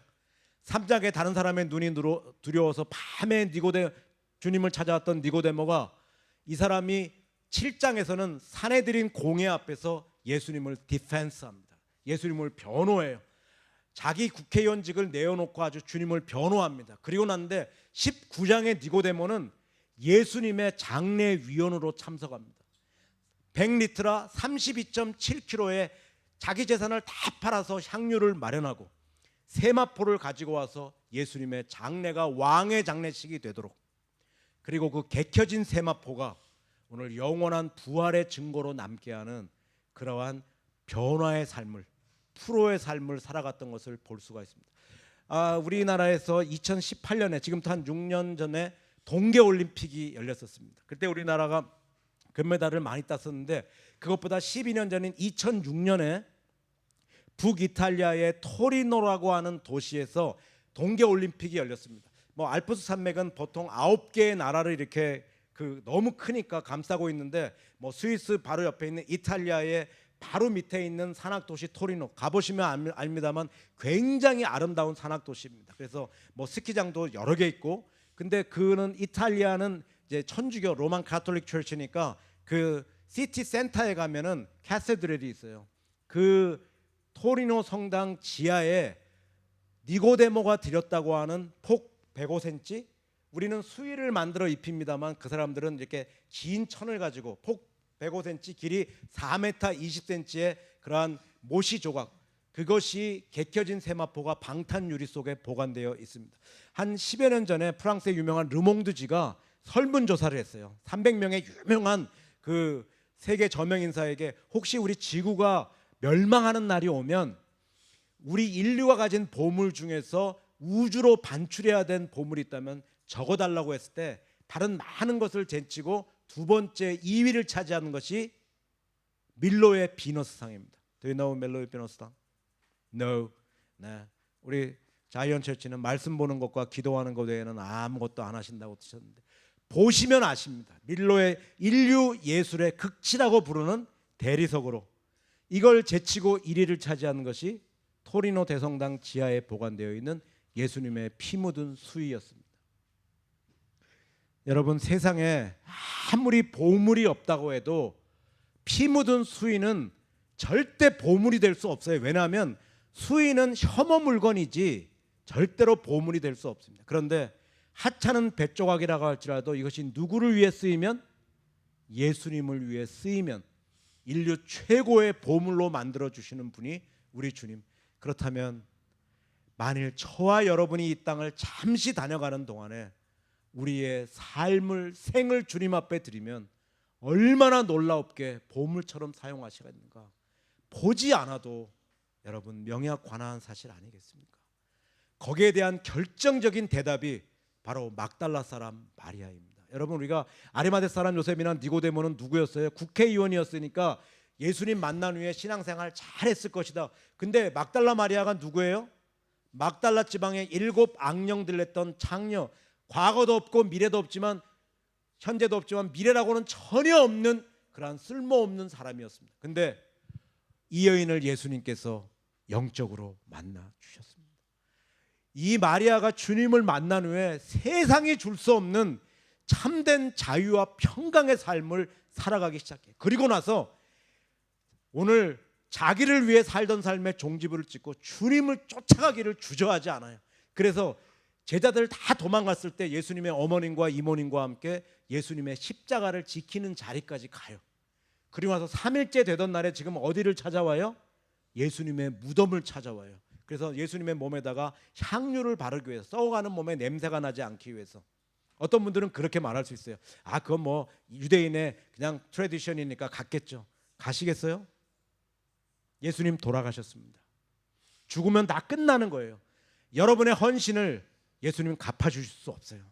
3장에 다른 사람의 눈이 두려워서 밤에 주님을 찾아왔던 니고데모가 이 사람이 7장에서는 사내들인 공회 앞에서 예수님을 디펜스합니다. 예수님을 변호해요. 자기 국회의원직을 내어놓고 아주 주님을 변호합니다. 그리고 난데 19장의 니고데모는 예수님의 장례위원으로 참석합니다. 100리트라 32.7kg의 자기 재산을 다 팔아서 향유를 마련하고 세마포를 가지고 와서 예수님의 장례가 왕의 장례식이 되도록, 그리고 그 개켜진 세마포가 오늘 영원한 부활의 증거로 남게 하는 그러한 변화의 삶을, 프로의 삶을 살아갔던 것을 볼 수가 있습니다. 우리나라에서 2018년에 지금부터 한 6년 전에 동계올림픽이 열렸었습니다. 그때 우리나라가 금메달을 많이 땄었는데 그것보다 12년 전인 2006년에 북이탈리아의 토리노라고 하는 도시에서 동계올림픽이 열렸습니다. 알프스 산맥은 보통 9개의 나라를 이렇게 너무 크니까 감싸고 있는데 스위스 바로 옆에 있는 이탈리아의 바로 밑에 있는 산악도시 토리노 가보시면 압니다만 굉장히 아름다운 산악도시입니다. 그래서 스키장도 여러 개 있고, 근데 이탈리아는 이제 천주교 로만 카톨릭 철치니까 그 시티 센터에 가면은 캐세드렐이 있어요. 그 토리노 성당 지하에 니고데모가 드렸다고 하는 폭 105cm, 우리는 수의를 만들어 입힙니다만 그 사람들은 이렇게 긴 천을 가지고 폭 105cm, 길이 4m 20cm의 그러한 모시 조각, 그것이 개켜진 세마포가 방탄 유리 속에 보관되어 있습니다. 한 10여 년 전에 프랑스의 유명한 르몽드지가 설문조사를 했어요. 300명의 유명한 그 세계 저명 인사에게 혹시 우리 지구가 멸망하는 날이 오면 우리 인류가 가진 보물 중에서 우주로 반출해야 된 보물이 있다면 적어달라고 했을 때 다른 많은 것을 제치고 두 번째 2위를 차지하는 것이 밀로의 비너스상입니다. Do you know 밀로의 비너스상? No. 네. 우리 자이언 처치는 말씀 보는 것과 기도하는 것 외에는 아무것도 안 하신다고 드셨는데 보시면 아십니다. 밀로의 인류 예술의 극치라고 부르는 대리석으로 이걸 제치고 1위를 차지하는 것이 토리노 대성당 지하에 보관되어 있는 예수님의 피 묻은 수의였습니다. 여러분, 세상에 아무리 보물이 없다고 해도 피 묻은 수의는 절대 보물이 될 수 없어요. 왜냐하면 수의는 혐오 물건이지 절대로 보물이 될 수 없습니다. 그런데 하찮은 뱃조각이라고 할지라도 이것이 누구를 위해 쓰이면, 예수님을 위해 쓰이면 인류 최고의 보물로 만들어 주시는 분이 우리 주님. 그렇다면 만일 저와 여러분이 이 땅을 잠시 다녀가는 동안에 우리의 삶을, 생을 주님 앞에 드리면 얼마나 놀랍게 보물처럼 사용하시겠는가. 보지 않아도 여러분 명약 관화한 사실 아니겠습니까? 거기에 대한 결정적인 대답이 바로 막달라 사람 마리아입니다. 여러분, 우리가 아리마대 사람 요셉이나 니고데모는 누구였어요? 국회의원이었으니까 예수님 만난 후에 신앙생활 잘했을 것이다. 근데 막달라 마리아가 누구예요? 막달라 지방에 7 악령 들렸던 창녀, 과거도 없고 미래도 없지만, 현재도 없지만 미래라고는 전혀 없는 그러한 쓸모없는 사람이었습니다. 근데 이 여인을 예수님께서 영적으로 만나 주셨습니다. 이 마리아가 주님을 만난 후에 세상이 줄 수 없는 참된 자유와 평강의 삶을 살아가기 시작해요. 그리고 나서 오늘 자기를 위해 살던 삶의 종지부를 찍고 주님을 쫓아가기를 주저하지 않아요. 그래서 제자들 다 도망갔을 때 예수님의 어머님과 이모님과 함께 예수님의 십자가를 지키는 자리까지 가요. 그리고 나서 3일째 되던 날에 지금 어디를 찾아와요? 예수님의 무덤을 찾아와요. 그래서 예수님의 몸에다가 향유를 바르기 위해서, 썩어가는 몸에 냄새가 나지 않기 위해서. 어떤 분들은 그렇게 말할 수 있어요. 아, 그건 뭐 유대인의 그냥 트래디션이니까 갔겠죠. 가시겠어요? 예수님 돌아가셨습니다. 죽으면 다 끝나는 거예요. 여러분의 헌신을 예수님 갚아주실 수 없어요.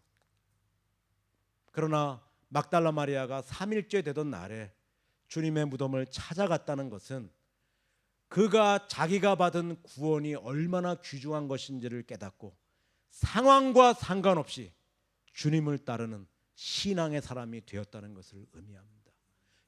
그러나 막달라 마리아가 3일째 되던 날에 주님의 무덤을 찾아갔다는 것은 그가 자기가 받은 구원이 얼마나 귀중한 것인지를 깨닫고 상황과 상관없이 주님을 따르는 신앙의 사람이 되었다는 것을 의미합니다.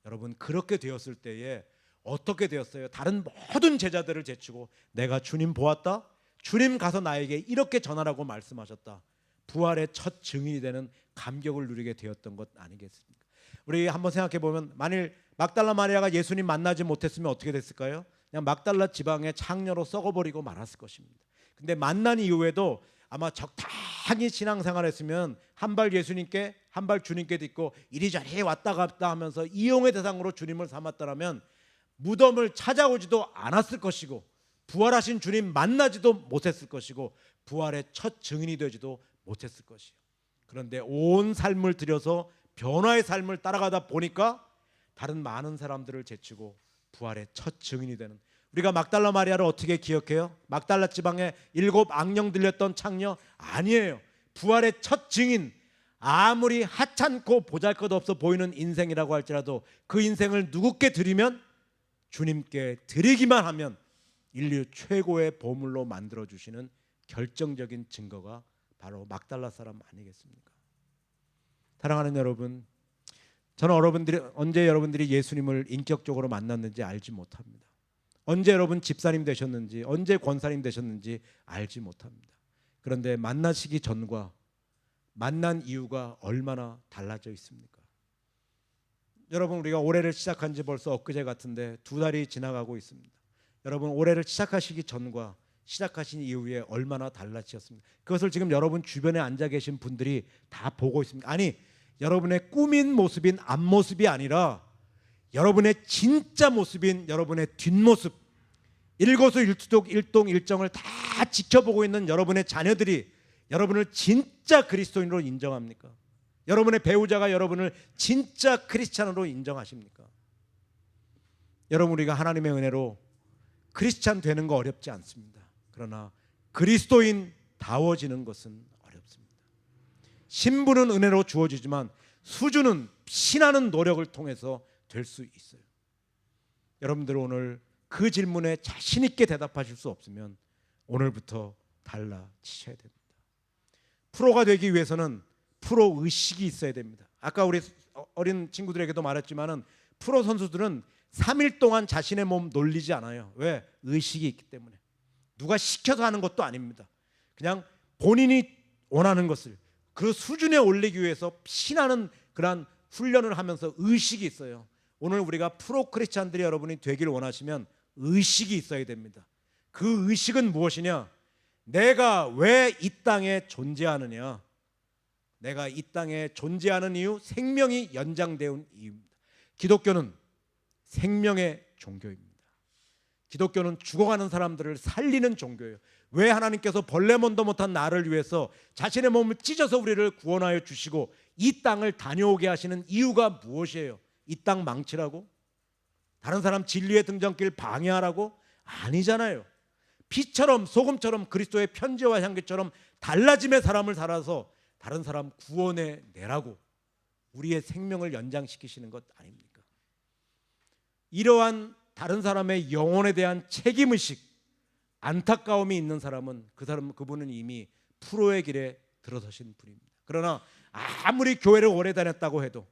여러분, 그렇게 되었을 때에 어떻게 되었어요? 다른 모든 제자들을 제치고 내가 주님 보았다, 주님 가서 나에게 이렇게 전하라고 말씀하셨다, 부활의 첫 증인이 되는 감격을 누리게 되었던 것 아니겠습니까? 우리 한번 생각해 보면, 만일 막달라 마리아가 예수님 만나지 못했으면 어떻게 됐을까요? 그냥 막달라 지방의 창녀로 썩어버리고 말았을 것입니다. 근데 만난 이후에도 아마 적당히 신앙생활했으면 한 발 예수님께 한 발 주님께 딛고 이리저리 왔다 갔다 하면서 이용의 대상으로 주님을 삼았다면 무덤을 찾아오지도 않았을 것이고, 부활하신 주님 만나지도 못했을 것이고, 부활의 첫 증인이 되지도 못했을 것이요. 그런데 온 삶을 들여서 변화의 삶을 따라가다 보니까 다른 많은 사람들을 제치고 부활의 첫 증인이 되는, 우리가 막달라 마리아를 어떻게 기억해요? 막달라 지방에 7 악령 들렸던 창녀? 아니에요. 부활의 첫 증인. 아무리 하찮고 보잘것없어 보이는 인생이라고 할지라도 그 인생을 누구께 드리면, 주님께 드리기만 하면 인류 최고의 보물로 만들어주시는 결정적인 증거가 바로 막달라 사람 아니겠습니까? 사랑하는 여러분, 저는 언제 여러분들이 예수님을 인격적으로 만났는지 알지 못합니다. 언제 여러분 집사님 되셨는지, 언제 권사님 되셨는지 알지 못합니다. 그런데 만나시기 전과 만난 이유가 얼마나 달라져 있습니까? 여러분, 우리가 올해를 시작한 지 벌써 엊그제 같은데 2달이 지나가고 있습니다. 여러분, 올해를 시작하시기 전과 시작하신 이후에 얼마나 달라지셨습니까? 그것을 지금 여러분 주변에 앉아 계신 분들이 다 보고 있습니다. 아니, 여러분의 꾸민 모습인 앞모습이 아니라 여러분의 진짜 모습인 여러분의 뒷모습, 일거수일투족 일동일정을 다 지켜보고 있는 여러분의 자녀들이 여러분을 진짜 그리스도인으로 인정합니까? 여러분의 배우자가 여러분을 진짜 크리스찬으로 인정하십니까? 여러분, 우리가 하나님의 은혜로 크리스찬 되는 거 어렵지 않습니다. 그러나 그리스도인다워지는 것은 어렵습니다. 신분은 은혜로 주어지지만 수준은 피나는 노력을 통해서 될 수 있어요. 여러분들 오늘 그 질문에 자신 있게 대답하실 수 없으면 오늘부터 달라지셔야 됩니다. 프로가 되기 위해서는 프로 의식이 있어야 됩니다. 아까 우리 어린 친구들에게도 말했지만은 프로 선수들은 3일 동안 자신의 몸 놀리지 않아요. 왜? 의식이 있기 때문에. 누가 시켜서 하는 것도 아닙니다. 그냥 본인이 원하는 것을 그 수준에 올리기 위해서 피나는 그런 훈련을 하면서 의식이 있어요. 오늘 우리가 프로 크리스찬들이 여러분이 되길 원하시면 의식이 있어야 됩니다. 그 의식은 무엇이냐? 내가 왜 이 땅에 존재하느냐? 내가 이 땅에 존재하는 이유, 생명이 연장되는 이유입니다. 기독교는 생명의 종교입니다. 기독교는 죽어가는 사람들을 살리는 종교예요. 왜 하나님께서 벌레몬도 못한 나를 위해서 자신의 몸을 찢어서 우리를 구원하여 주시고 이 땅을 다녀오게 하시는 이유가 무엇이에요? 이 땅 망치라고? 다른 사람 진리의 등장길 방해하라고? 아니잖아요. 피처럼 소금처럼 그리스도의 편지와 향기처럼 달라짐의 사람을 살아서 다른 사람 구원해 내라고 우리의 생명을 연장시키시는 것 아닙니까? 이러한 다른 사람의 영혼에 대한 책임의식, 안타까움이 있는 사람은 그분은 이미 프로의 길에 들어서신 분입니다. 그러나 아무리 교회를 오래 다녔다고 해도,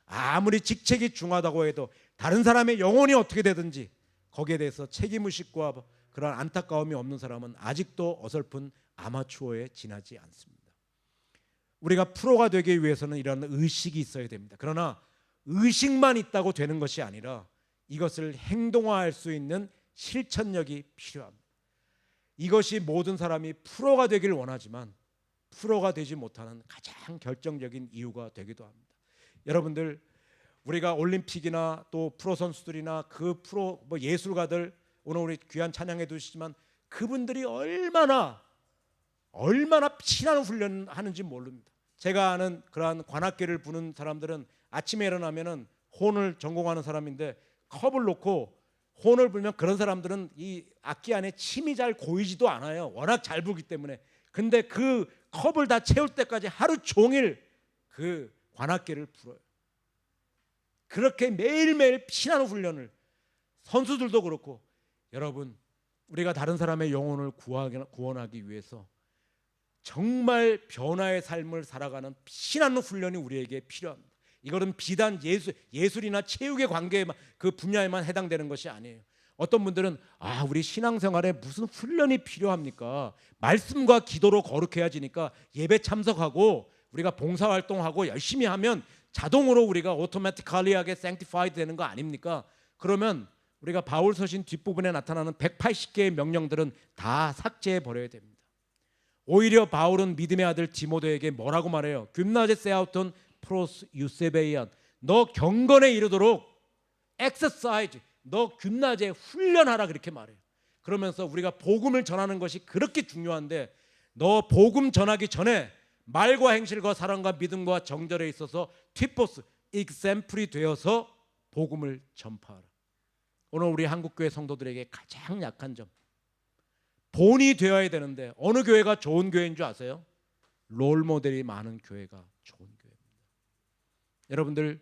아무리 직책이 중하다고 해도 다른 사람의 영혼이 어떻게 되든지 거기에 대해서 책임의식과 그런 안타까움이 없는 사람은 아직도 어설픈 아마추어에 지나지 않습니다. 우리가 프로가 되기 위해서는 이런 의식이 있어야 됩니다. 그러나 의식만 있다고 되는 것이 아니라 이것을 행동화할 수 있는 실천력이 필요합니다. 이것이 모든 사람이 프로가 되길 원하지만 프로가 되지 못하는 가장 결정적인 이유가 되기도 합니다. 여러분들, 우리가 올림픽이나 또 프로 선수들이나 그 프로 예술가들, 오늘 우리 귀한 찬양해 두시지만 그분들이 얼마나 피나는 훈련을 하는지 모릅니다. 제가 아는 그러한 관악기를 부는 사람들은 아침에 일어나면은 혼을 전공하는 사람인데 컵을 놓고 혼을 불면 그런 사람들은 이 악기 안에 침이 잘 고이지도 않아요. 워낙 잘 불기 때문에. 근데 그 컵을 다 채울 때까지 하루 종일 그 관악기를 불어요. 그렇게 매일매일 피나는 훈련을, 선수들도 그렇고, 여러분, 우리가 다른 사람의 영혼을 구원하기 위해서 정말 변화의 삶을 살아가는 피나는 훈련이 우리에게 필요합니다. 이거는 비단 예술이나 체육의 관계에만, 그 분야에만 해당되는 것이 아니에요. 어떤 분들은 우리 신앙생활에 무슨 훈련이 필요합니까? 말씀과 기도로 거룩해야지니까 예배 참석하고 우리가 봉사활동하고 열심히 하면 자동으로 우리가 오토매티컬리하게 sanctified 되는 거 아닙니까? 그러면 우리가 바울 서신 뒷부분에 나타나는 180개의 명령들은 다 삭제해 버려야 됩니다. 오히려 바울은 믿음의 아들 디모데에게 뭐라고 말해요? 그나제 세아우톤 프로스 유세베이안, 너 경건에 이르도록 exercise, 너 그나제 훈련하라, 그렇게 말해요. 그러면서 우리가 복음을 전하는 것이 그렇게 중요한데, 너 복음 전하기 전에 말과 행실과 사랑과 믿음과 정절에 있어서 티포스, example이 되어서 복음을 전파하라. 오늘 우리 한국교회 성도들에게 가장 약한 점, 본이 되어야 되는데 어느 교회가 좋은 교회인 줄 아세요? 롤모델이 많은 교회가 좋은 교회입니다. 여러분들,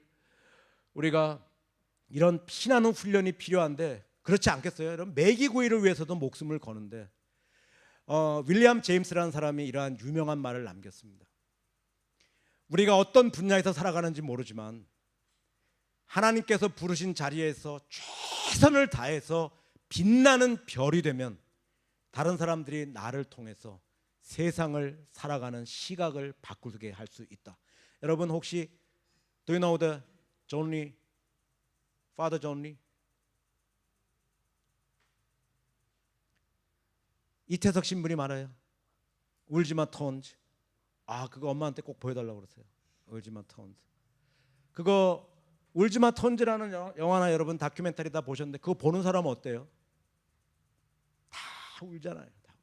우리가 이런 피나는 훈련이 필요한데 그렇지 않겠어요? 여러분, 매기구이를 위해서도 목숨을 거는데 윌리엄 제임스라는 사람이 이러한 유명한 말을 남겼습니다. 우리가 어떤 분야에서 살아가는지 모르지만 하나님께서 부르신 자리에서 최선을 다해서 빛나는 별이 되면 다른 사람들이 나를 통해서 세상을 살아가는 시각을 바꾸게 할 수 있다. 여러분, 혹시 Do you know the John Lee? Father John Lee? 이태석 신분이 말해요. 울지마 톤즈. 그거 엄마한테 꼭 보여달라고 그러세요. 울지마 톤즈. 그거 울지마 톤즈라는 영화나 여러분 다큐멘터리 다 보셨는데 그거 보는 사람은 어때요? 다 울잖아요. 다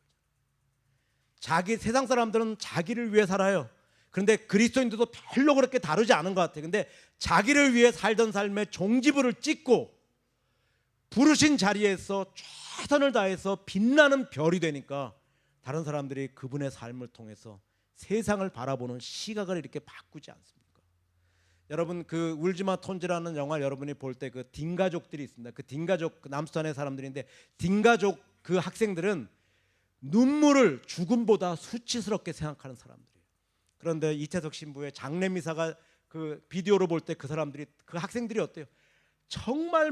울잖아요. 세상 사람들은 자기를 위해 살아요. 그런데 그리스도인들도 별로 그렇게 다르지 않은 것 같아요. 근데 자기를 위해 살던 삶에 종지부를 찍고 부르신 자리에서 최선을 다해서 빛나는 별이 되니까 다른 사람들이 그분의 삶을 통해서 세상을 바라보는 시각을 이렇게 바꾸지 않습니까? 여러분, 그 울지마 톤즈라는 영화 여러분이 볼 때 그 딘가족들이 있습니다. 그 딘가족, 그 남수단의 사람들인데 딘가족 그 학생들은 눈물을 죽음보다 수치스럽게 생각하는 사람들이에요. 그런데 이태석 신부의 장례 미사가 그 비디오로 볼 때 그 사람들이, 그 학생들이 어때요? 정말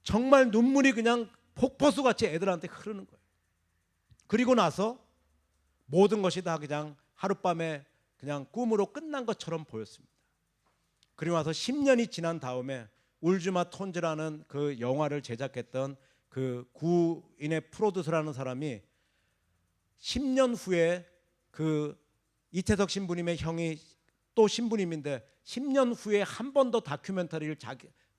정말 눈물이 그냥 폭포수 같이 애들한테 흐르는 거예요. 그리고 나서 모든 것이 다 그냥 하룻밤에 그냥 꿈으로 끝난 것처럼 보였습니다. 그리고 나서 10년이 지난 다음에 울지마 톤즈라는 그 영화를 제작했던 그 구인의 프로듀서라는 사람이 10년 후에 그 이태석 신부님의 형이 또 신부님인데 10년 후에 한 번 더 다큐멘터리를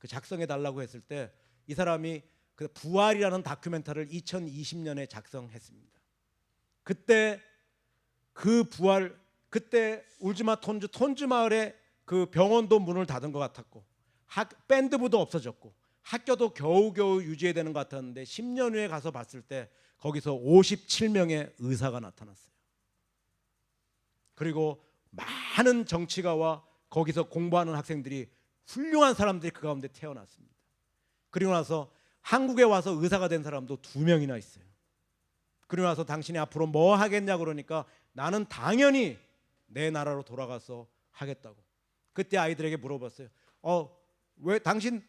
작성해 달라고 했을 때 이 사람이 그 부활이라는 다큐멘터리를 2020년에 작성했습니다. 그때 그 부활, 그때 울지마 톤즈 마을에 그 병원도 문을 닫은 것 같았고 밴드부도 없어졌고 학교도 겨우겨우 유지해야 되는 것 같았는데 10년 후에 가서 봤을 때 거기서 57명의 의사가 나타났어요. 그리고 많은 정치가와 거기서 공부하는 학생들이, 훌륭한 사람들이 그 가운데 태어났습니다. 그리고 나서 한국에 와서 의사가 된 사람도 2명이나 있어요. 그리고 나서 당신이 앞으로 뭐 하겠냐 그러니까 나는 당연히 내 나라로 돌아가서 하겠다고. 그때 아이들에게 물어봤어요. 왜 당신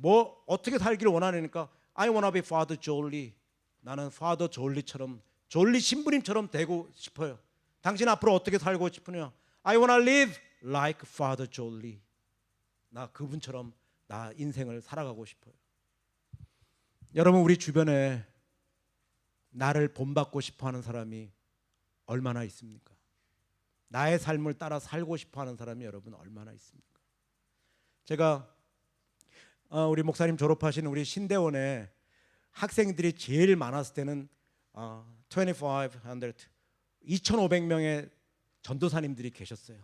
뭐 어떻게 살기를 원하니까 I wanna be Father Jolly. 나는 Father Jolly처럼, 졸리 신부님처럼 되고 싶어요. 당신 앞으로 어떻게 살고 싶으냐? I wanna live like Father Jolly. 나 그분처럼 나 인생을 살아가고 싶어요. 여러분, 우리 주변에 나를 본받고 싶어하는 사람이 얼마나 있습니까? 나의 삶을 따라 살고 싶어하는 사람이 여러분 얼마나 있습니까? 제가 우리 목사님 졸업하신 우리 신대원에 학생들이 제일 많았을 때는 2,500명의 전도사님들이 계셨어요.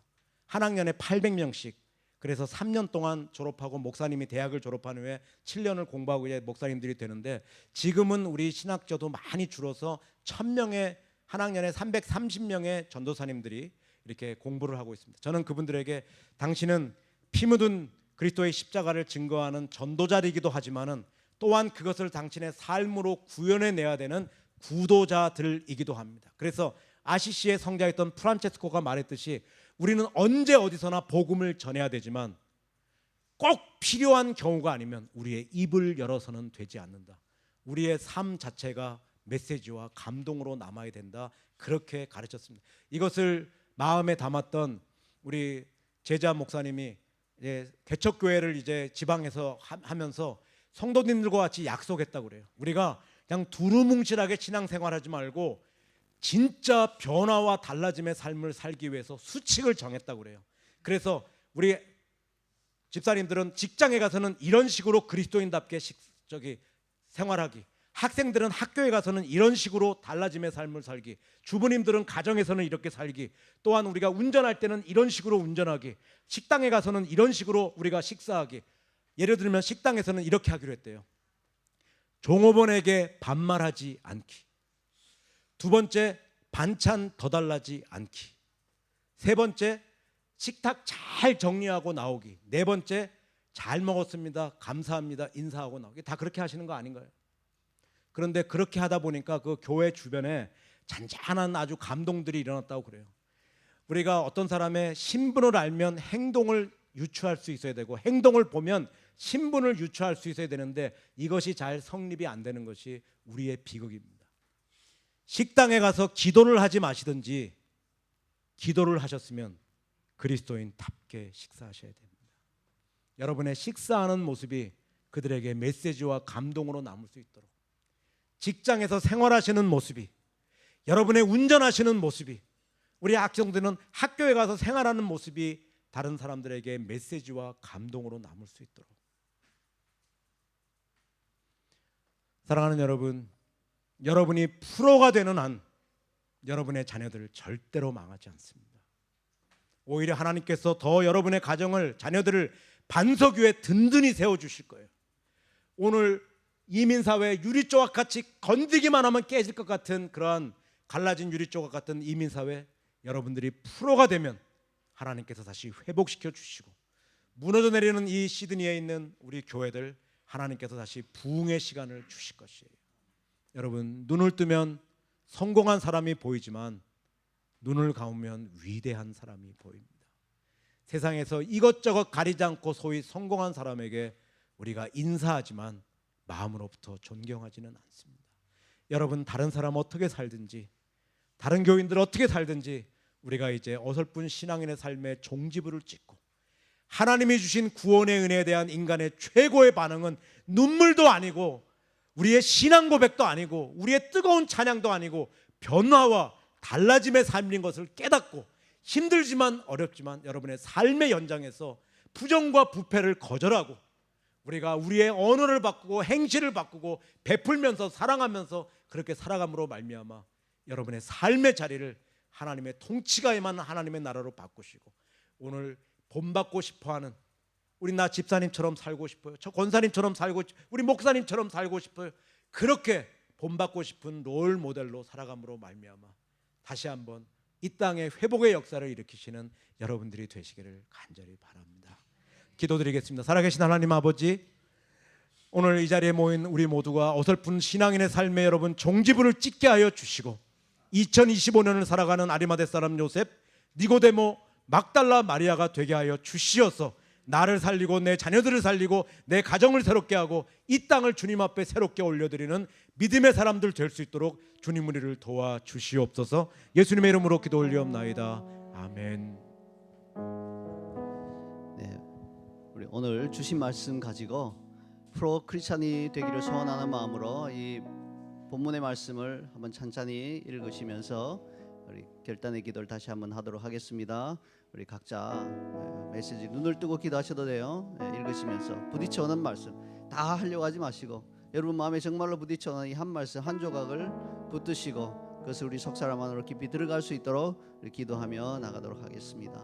한 학년에 800명씩. 그래서 3년 동안 졸업하고 목사님이 대학을 졸업한 후에 7년을 공부하고 이제 목사님들이 되는데, 지금은 우리 신학교도 많이 줄어서 1,000명의 한 학년에 330명의 전도사님들이 이렇게 공부를 하고 있습니다. 저는 그분들에게 당신은 피 묻은 그리스도의 십자가를 증거하는 전도자이기도 하지만은 또한 그것을 당신의 삶으로 구현해내야 되는 구도자들이기도 합니다. 그래서 아시시의 성자였던 프란체스코가 말했듯이 우리는 언제 어디서나 복음을 전해야 되지만 꼭 필요한 경우가 아니면 우리의 입을 열어서는 되지 않는다. 우리의 삶 자체가 메시지와 감동으로 남아야 된다. 그렇게 가르쳤습니다. 이것을 마음에 담았던 우리 제자 목사님이 이제 개척교회를 이제 지방에서 하면서 성도님들과 같이 약속했다고 그래요. 우리가 그냥 두루뭉실하게 신앙생활하지 말고 진짜 변화와 달라짐의 삶을 살기 위해서 수칙을 정했다고 그래요. 그래서 우리 집사님들은 직장에 가서는 이런 식으로 그리스도인답게 생활하기, 학생들은 학교에 가서는 이런 식으로 달라짐의 삶을 살기, 주부님들은 가정에서는 이렇게 살기, 또한 우리가 운전할 때는 이런 식으로 운전하기, 식당에 가서는 이런 식으로 우리가 식사하기. 예를 들면 식당에서는 이렇게 하기로 했대요. 종업원에게 반말하지 않기. 두 번째, 반찬 더 달라지 않기. 세 번째, 식탁 잘 정리하고 나오기. 네 번째, 잘 먹었습니다, 감사합니다, 인사하고 나오기. 다 그렇게 하시는 거 아닌가요? 그런데 그렇게 하다 보니까 그 교회 주변에 잔잔한 아주 감동들이 일어났다고 그래요. 우리가 어떤 사람의 신분을 알면 행동을 유추할 수 있어야 되고, 행동을 보면 신분을 유추할 수 있어야 되는데, 이것이 잘 성립이 안 되는 것이 우리의 비극입니다. 식당에 가서 기도를 하지 마시든지, 기도를 하셨으면 그리스도인답게 식사하셔야 됩니다. 여러분의 식사하는 모습이 그들에게 메시지와 감동으로 남을 수 있도록, 직장에서 생활하시는 모습이, 여러분의 운전하시는 모습이, 우리 학생들은 학교에 가서 생활하는 모습이 다른 사람들에게 메시지와 감동으로 남을 수 있도록. 사랑하는 여러분, 여러분이 프로가 되는 한 여러분의 자녀들 절대로 망하지 않습니다. 오히려 하나님께서 더 여러분의 가정을, 자녀들을 반석 위에 든든히 세워주실 거예요. 오늘 이민사회 유리조각같이 건드기만 하면 깨질 것 같은 그러한 갈라진 유리조각 같은 이민사회, 여러분들이 프로가 되면 하나님께서 다시 회복시켜 주시고, 무너져 내리는 이 시드니에 있는 우리 교회들 하나님께서 다시 부흥의 시간을 주실 것이에요. 여러분, 눈을 뜨면 성공한 사람이 보이지만 눈을 감으면 위대한 사람이 보입니다. 세상에서 이것저것 가리지 않고 소위 성공한 사람에게 우리가 인사하지만 마음으로부터 존경하지는 않습니다. 여러분, 다른 사람 어떻게 살든지, 다른 교인들 어떻게 살든지 우리가 이제 어설픈 신앙인의 삶의 종지부를 찍고, 하나님이 주신 구원의 은혜에 대한 인간의 최고의 반응은 눈물도 아니고, 우리의 신앙 고백도 아니고, 우리의 뜨거운 찬양도 아니고, 변화와 달라짐의 삶인 것을 깨닫고, 힘들지만 어렵지만 여러분의 삶의 연장에서 부정과 부패를 거절하고, 우리가 우리의 언어를 바꾸고 행실을 바꾸고 베풀면서 사랑하면서 그렇게 살아감으로 말미암아 여러분의 삶의 자리를 하나님의 통치가 임한 하나님의 나라로 바꾸시고, 오늘 본받고 싶어하는 우리 나 집사님처럼 살고 싶어요, 저 권사님처럼 살고, 우리 목사님처럼 살고 싶어요, 그렇게 본받고 싶은 롤 모델로 살아감으로 말미암아 다시 한번 이 땅에 회복의 역사를 일으키시는 여러분들이 되시기를 간절히 바랍니다. 기도드리겠습니다. 살아계신 하나님 아버지, 오늘 이 자리에 모인 우리 모두가 어설픈 신앙인의 삶에 여러분 종지부를 찍게 하여 주시고, 2025년을 살아가는 아리마대 사람 요셉, 니고데모, 막달라 마리아가 되게 하여 주시어서 나를 살리고 내 자녀들을 살리고 내 가정을 새롭게 하고 이 땅을 주님 앞에 새롭게 올려드리는 믿음의 사람들 될 수 있도록 주님 우리를 도와 주시옵소서. 예수님의 이름으로 기도 올리옵나이다. 아멘. 네, 우리 오늘 주신 말씀 가지고 프로 크리스찬이 되기를 소원하는 마음으로 이 본문의 말씀을 한번 찬찬히 읽으시면서 우리 결단의 기도를 다시 한번 하도록 하겠습니다. 우리 각자 메시지 눈을 뜨고 기도하셔도 돼요. 읽으시면서 부딪혀오는 말씀 다 하려고 하지 마시고 여러분 마음에 정말로 부딪혀오는 이 한 말씀 한 조각을 붙드시고 그것을 우리 속 사람 안으로 깊이 들어갈 수 있도록 기도하며 나가도록 하겠습니다.